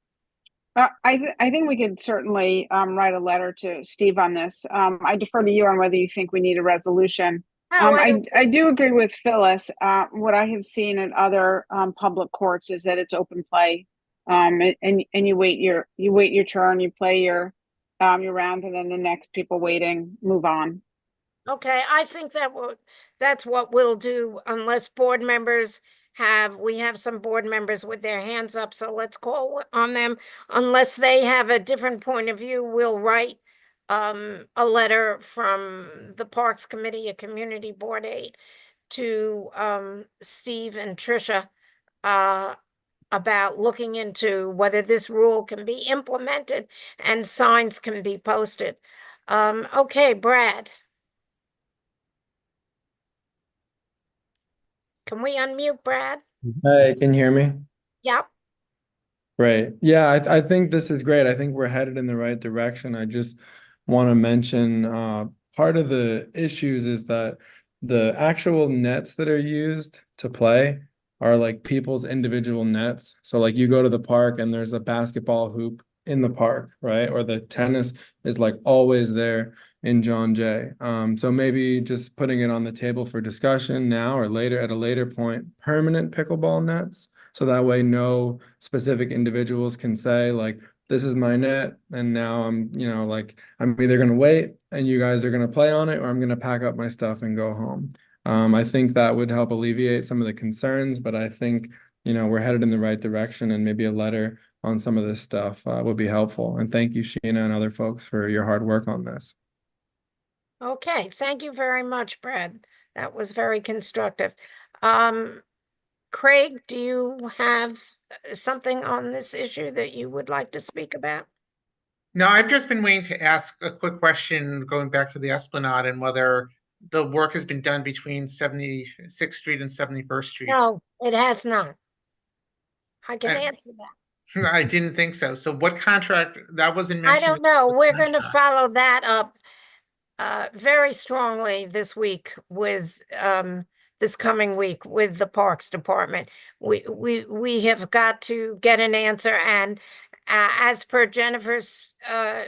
Speaker 11: I think we could certainly write a letter to Steve on this. I defer to you on whether you think we need a resolution. I do agree with Phyllis. What I have seen in other public courts is that it's open play, and you wait your turn, you play your round, and then the next people waiting move on.
Speaker 2: Okay, I think that's what we'll do unless board members we have some board members with their hands up, so let's call on them. Unless they have a different point of view, we'll write a letter from the Parks Committee, a Community Board 8, to Steve and Tricia about looking into whether this rule can be implemented and signs can be posted. Okay, Brad. Can we unmute Brad?
Speaker 6: Hey, can you hear me?
Speaker 2: Yep.
Speaker 6: Right. Yeah, I think this is great. I think we're headed in the right direction. I just want to mention part of the issues is that the actual nets that are used to play are like people's individual nets. So like you go to the park and there's a basketball hoop in the park, right? Or the tennis is like always there in John Jay. So maybe just putting it on the table for discussion now or later at a later point, permanent pickleball nets. So that way no specific individuals can say like, this is my net and now I'm, like I'm either going to wait and you guys are going to play on it or I'm going to pack up my stuff and go home. I think that would help alleviate some of the concerns, but I think, we're headed in the right direction and maybe a letter on some of this stuff would be helpful. And thank you, Sheena and other folks for your hard work on this.
Speaker 2: Okay, thank you very much, Brad. That was very constructive. Craig, do you have something on this issue that you would like to speak about?
Speaker 5: No, I've just been waiting to ask a quick question going back to the Esplanade and whether the work has been done between 76th Street and 71st Street.
Speaker 2: No, it has not. I can
Speaker 5: I-
Speaker 2: answer that.
Speaker 5: I didn't think so. So what contract, that wasn't
Speaker 2: I
Speaker 5: mentioned?
Speaker 2: don't know. We're going to follow that up very strongly this week with this coming week with the Parks Department. We have got to get an answer, and as per Jennifer's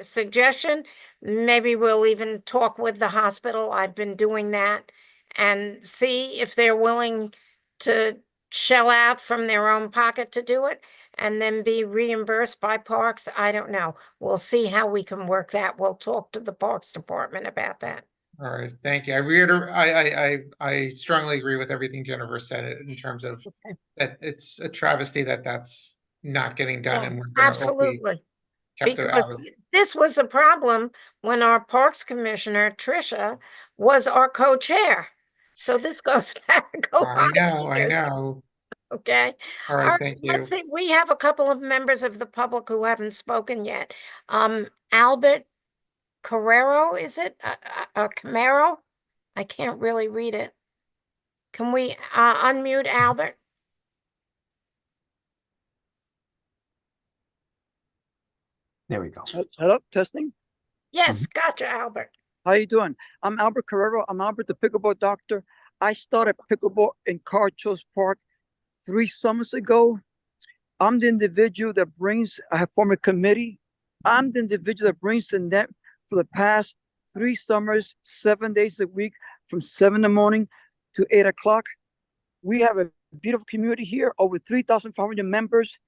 Speaker 2: suggestion, maybe we'll even talk with the hospital. I've been doing that and see if they're willing to shell out from their own pocket to do it and then be reimbursed by Parks. I don't know. We'll see how we can work that. We'll talk to the Parks Department about that.
Speaker 5: All right, thank you. I strongly agree with everything Jennifer said in terms of that it's a travesty that that's not getting done, and we're gonna hopefully
Speaker 2: Absolutely.
Speaker 5: kept it out
Speaker 2: Because
Speaker 5: of.
Speaker 2: this was a problem when our Parks Commissioner, Tricia, was our co-chair. So this goes back a lot of
Speaker 5: I
Speaker 2: years.
Speaker 5: know.
Speaker 2: Okay.
Speaker 5: All right, thank you.
Speaker 2: Let's see. We have a couple of members of the public who haven't spoken yet. Albert Carrero, is it? Camaro? I can't really read it. Can we unmute Albert?
Speaker 1: There we go.
Speaker 18: Hello, testing.
Speaker 2: Yes, gotcha, Albert.
Speaker 18: How you doing? I'm Albert Carrero. I'm Albert, the pickleball doctor. I started pickleball in Carchos Park 3 summers ago. I'm the individual that I have formed a committee. I'm the individual that brings the net for the past 3 summers, 7 days a week, from 7 in the morning to 8 o'clock. We have a beautiful community here, over 3,500 members.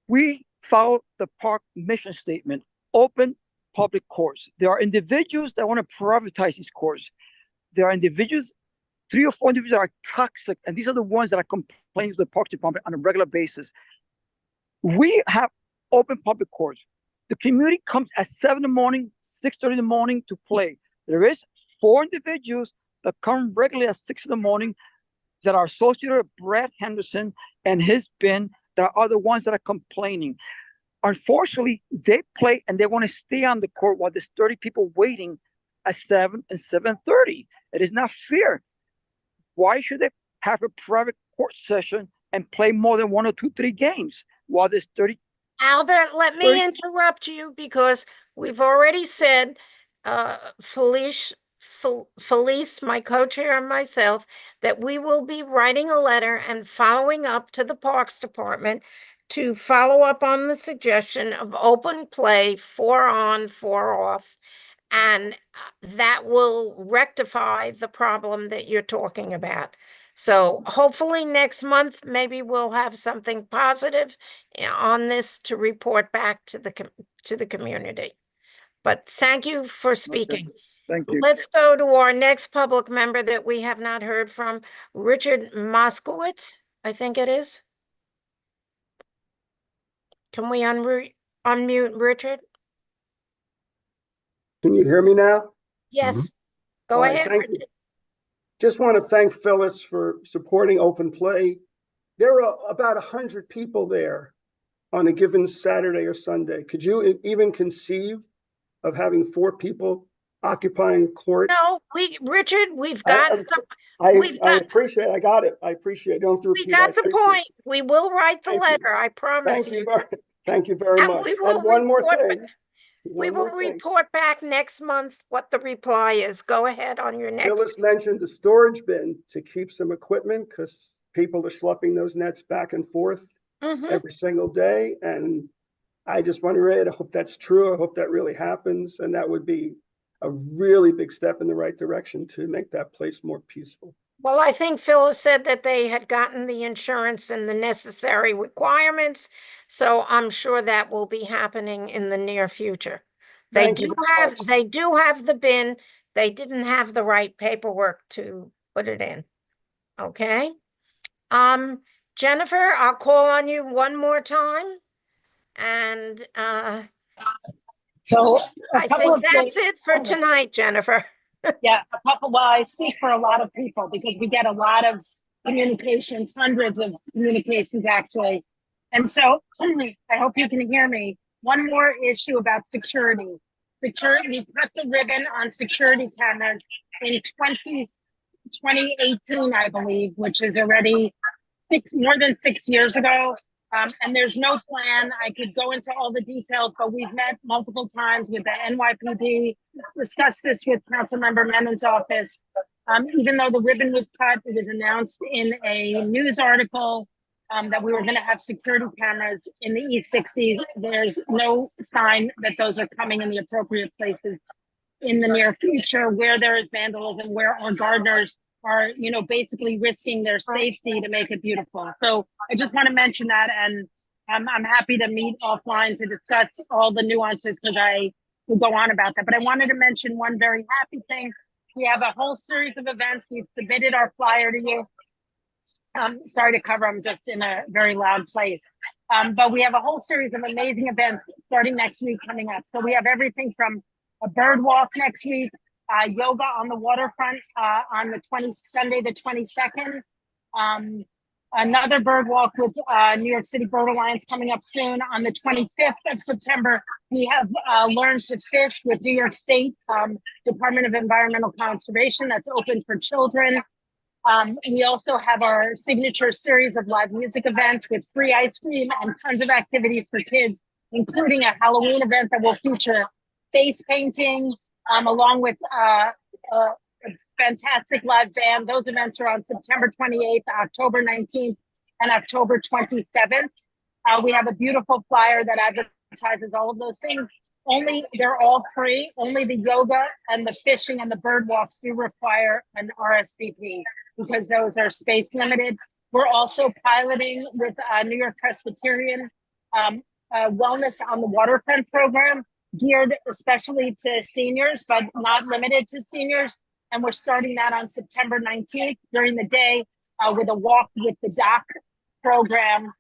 Speaker 18: We follow the park mission statement, open public courts. There are individuals that want to privatize these courts. There are individuals, 3 or 4 individuals that are toxic, and these are the ones that are complaining to the Parks Department on a regular basis. We have open public courts. The community comes at 7 in the morning, 6:30 in the morning to play. There is 4 individuals that come regularly at 6 in the morning that are associated with Brad Henderson and his bin that are the ones that are complaining. Unfortunately, they play and they want to stay on the court while there's 30 people waiting at 7 and 7:30. It is not fair. Why should they have a private court session and play more than 1 or 2, 3 games while there's 30?
Speaker 2: Albert, let me interrupt you because we've already said, Felice, my co-chair, and myself, that we will be writing a letter and following up to the Parks Department to follow up on the suggestion of open play, 4 on, 4 off, and that will rectify the problem that you're talking about. So hopefully next month, maybe we'll have something positive on this to report back to the community. But thank you for speaking.
Speaker 18: Okay. Thank you.
Speaker 2: Let's go to our next public member that we have not heard from, Richard Moskowitz, I think it is. Can we unmute Richard?
Speaker 19: Can you hear me now?
Speaker 2: Yes. Go
Speaker 19: All right,
Speaker 2: ahead.
Speaker 19: thank you. Just want to thank Phyllis for supporting open play. There are about 100 people there on a given Saturday or Sunday. Could you even conceive of having 4 people occupying court?
Speaker 2: No, Richard, we've got
Speaker 19: I appreciate. I got it. I appreciate. You don't have to repeat.
Speaker 2: We got the point. We will write the letter. I promise you.
Speaker 19: Thank you very much. And one more thing.
Speaker 2: We
Speaker 19: One
Speaker 2: will
Speaker 19: more thing.
Speaker 2: report back next month what the reply is. Go ahead on your next.
Speaker 19: Phyllis mentioned the storage bin to keep some equipment because people are schlepping those nets back and forth every single day. And I just want to reiterate, I hope that's true. I hope that really happens. And that would be a really big step in the right direction to make that place more peaceful.
Speaker 2: Well, I think Phyllis said that they had gotten the insurance and the necessary requirements, so I'm sure that will be happening in the near future. They do have the bin. They didn't have the right paperwork to put it in. Okay. Jennifer, I'll call on you one more time. And
Speaker 15: So
Speaker 2: I think that's it for tonight, Jennifer.
Speaker 15: Yeah, well, I speak for a lot of people because we get a lot of communications, hundreds of communications actually. And so I hope you can hear me. One more issue about security. We put the ribbon on security cameras in 2018, I believe, which is already more than 6 years ago. And there's no plan. I could go into all the details, but we've met multiple times with the NYPD, discussed this with Councilmember Menon's office. Even though the ribbon was cut, it was announced in a news article that we were going to have security cameras in the East 60s. There's no sign that those are coming in the appropriate places in the near future where there is vandalism, where our gardeners are, basically risking their safety to make it beautiful. So I just want to mention that, and I'm happy to meet offline to discuss all the nuances because I could go on about that. But I wanted to mention one very happy thing. We have a whole series of events. We've submitted our flyer to you. Sorry to cover, I'm just in a very loud place. But we have a whole series of amazing events starting next week coming up. So we have everything from a bird walk next week, yoga on the waterfront on the Sunday the 22nd. Another bird walk with New York City Bird Alliance coming up soon on the 25th of September. We have Learn to Fish with New York State Department of Environmental Conservation that's open for children. We also have our signature series of live music events with free ice cream and tons of activities for kids, including a Halloween event that will feature face painting, along with a fantastic live band. Those events are on September 28th, October 19th, and October 27th. We have a beautiful flyer that advertises all of those things. They're all free. Only the yoga and the fishing and the bird walks do require an RSVP because those are space limited. We're also piloting with New York Presbyterian Wellness on the Waterfront program, geared especially to seniors, but not limited to seniors. And we're starting that on September 19th during the day with a walk with the doc program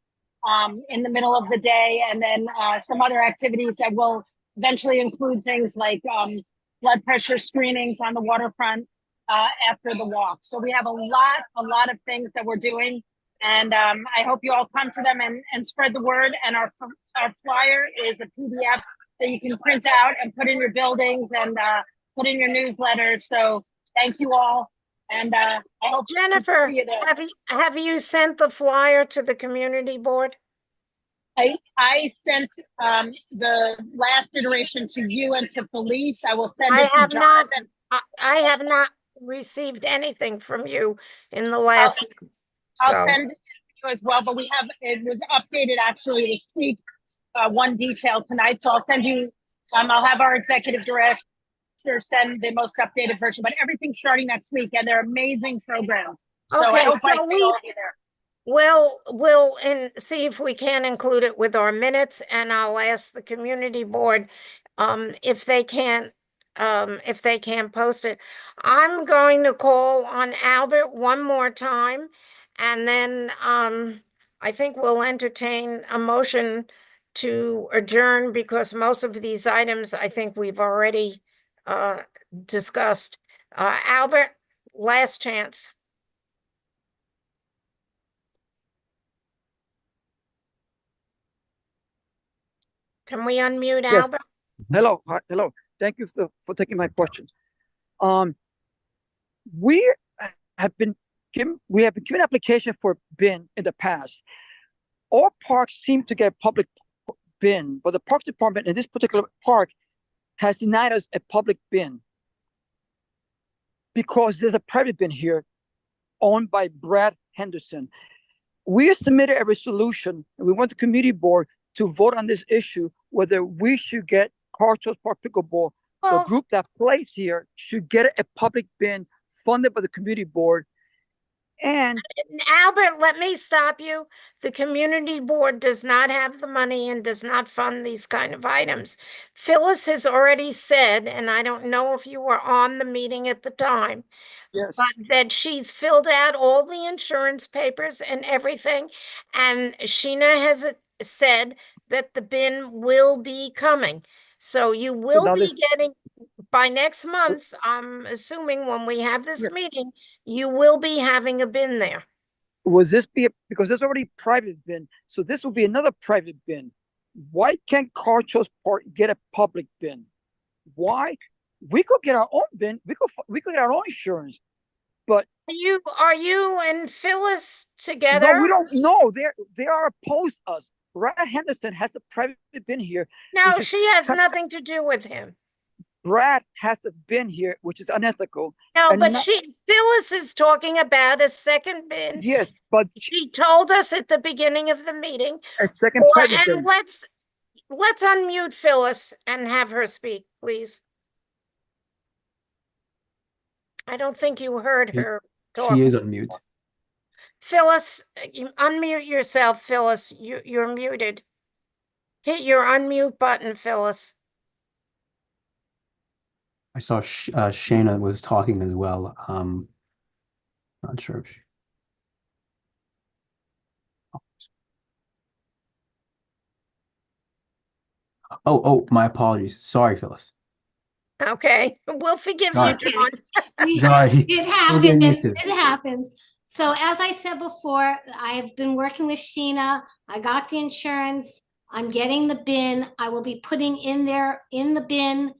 Speaker 15: in the middle of the day. And then some other activities that will eventually include things like blood pressure screenings on the waterfront after the walk. So we have a lot of things that we're doing. And I hope you all come to them and spread the word. And our flyer is a PDF that you can print out and put in your buildings and put in your newsletters. So thank you all. And I hope
Speaker 2: Jennifer,
Speaker 15: to see you there.
Speaker 2: have you sent the flyer to the community board?
Speaker 15: I sent the last iteration to you and to police. I will send
Speaker 2: I
Speaker 15: it to
Speaker 2: have not.
Speaker 15: Jonathan.
Speaker 2: I have not received anything from you in the last.
Speaker 15: I'll send it to you as well. But it was updated actually. It was tweaked one detail tonight. So I'll send you. I'll have our executive director send the most updated version. But everything's starting next week, and they're amazing programs. So I hope I see all of you there.
Speaker 2: We'll see if we can include it with our minutes, and I'll ask the community board if they can't post it. I'm going to call on Albert one more time, and then I think we'll entertain a motion to adjourn because most of these items I think we've already discussed. Albert, last chance. Can we unmute
Speaker 18: Yes.
Speaker 2: Albert?
Speaker 18: Hello, hello. Thank you for taking my question. We have been given application for bin in the past. All parks seem to get public bin, but the park department in this particular park has denied us a public bin because there's a private bin here owned by Brad Henderson. We submitted a resolution and we want the community board to vote on this issue, whether we should get Carchos Park Pickleball. The group that plays here should get a public bin funded by the community board. And
Speaker 2: Albert, let me stop you. The community board does not have the money and does not fund these kind of items. Phyllis has already said, and I don't know if you were on the meeting at the time,
Speaker 18: yes,
Speaker 2: but that she's filled out all the insurance papers and everything. And Sheena has said that the bin will be coming. So you will
Speaker 18: now
Speaker 2: be
Speaker 18: this-
Speaker 2: getting, by next month, I'm assuming when we have this
Speaker 18: Yeah.
Speaker 2: meeting, you will be having a bin there.
Speaker 18: was this be because there's already private bin, so this will be another private bin. Why can't Carchos Park get a public bin? Why? We could get our own bin. We could get our own insurance. But
Speaker 2: are you and Phyllis together?
Speaker 18: No, we don't know. They are opposed us. Brad Henderson has a private bin here.
Speaker 2: No,
Speaker 18: which is
Speaker 2: she has
Speaker 18: cut-
Speaker 2: nothing to do with him.
Speaker 18: Brad has a bin here, which is unethical.
Speaker 2: No,
Speaker 18: And
Speaker 2: but
Speaker 18: not-
Speaker 2: Phyllis is talking about a second bin.
Speaker 18: Yes, but
Speaker 2: She told us at the beginning of the meeting.
Speaker 18: a second private
Speaker 2: And
Speaker 18: bin.
Speaker 2: let's unmute Phyllis and have her speak, please. I don't think you heard her talk.
Speaker 1: She is on mute.
Speaker 2: Phyllis, you unmute yourself, Phyllis. You're muted. Hit your unmute button, Phyllis.
Speaker 1: I saw Shayna was talking as well. Not sure if she... Oh, my apologies. Sorry, Phyllis.
Speaker 2: Okay, we'll forgive
Speaker 1: Sorry.
Speaker 2: you, John.
Speaker 1: Sorry.
Speaker 13: It
Speaker 1: We're getting
Speaker 13: happens.
Speaker 1: used to
Speaker 13: It happens. So as I said before, I've been working with Sheena. I got the insurance. I'm getting the bin. I will be putting in the bin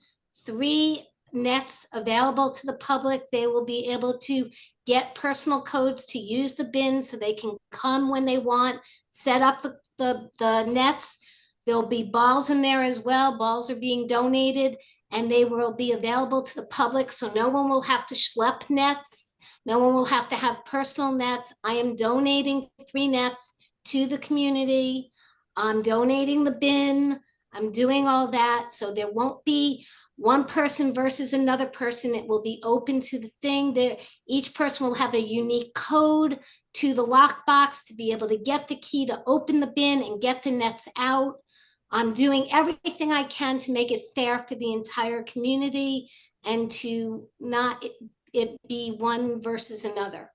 Speaker 13: 3 nets available to the public. They will be able to get personal codes to use the bin so they can come when they want, set up the nets. There'll be balls in there as well. Balls are being donated and they will be available to the public. So no one will have to schlep nets. No one will have to have personal nets. I am donating 3 nets to the community. I'm donating the bin. I'm doing all that. So there won't be one person versus another person. It will be open to the thing. Each person will have a unique code to the lockbox to be able to get the key to open the bin and get the nets out. I'm doing everything I can to make it fair for the entire community and to not it be one versus another.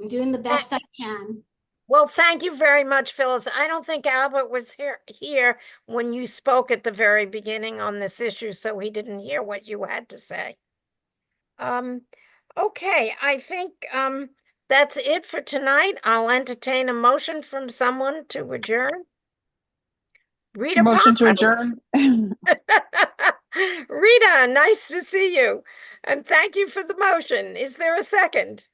Speaker 13: I'm doing the best I can.
Speaker 2: Well, thank you very much, Phyllis. I don't think Albert was here when you spoke at the very beginning on this issue, so he didn't hear what you had to say. Okay, I think that's it for tonight. I'll entertain a motion from someone to adjourn. Rita
Speaker 11: Motion to
Speaker 2: Palmer.
Speaker 11: adjourn.
Speaker 2: Rita, nice to see you. And thank you for the motion. Is there a second?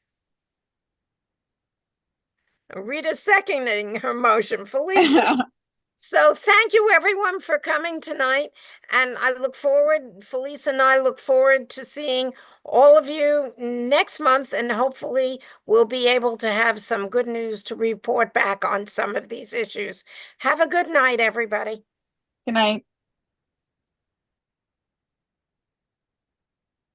Speaker 2: Rita seconding her motion. Felicia. So thank you everyone for coming tonight. And I look forward, Felice and I look forward to seeing all of you next month. And hopefully we'll be able to have some good news to report back on some of these issues. Have a good night, everybody.
Speaker 11: Good night.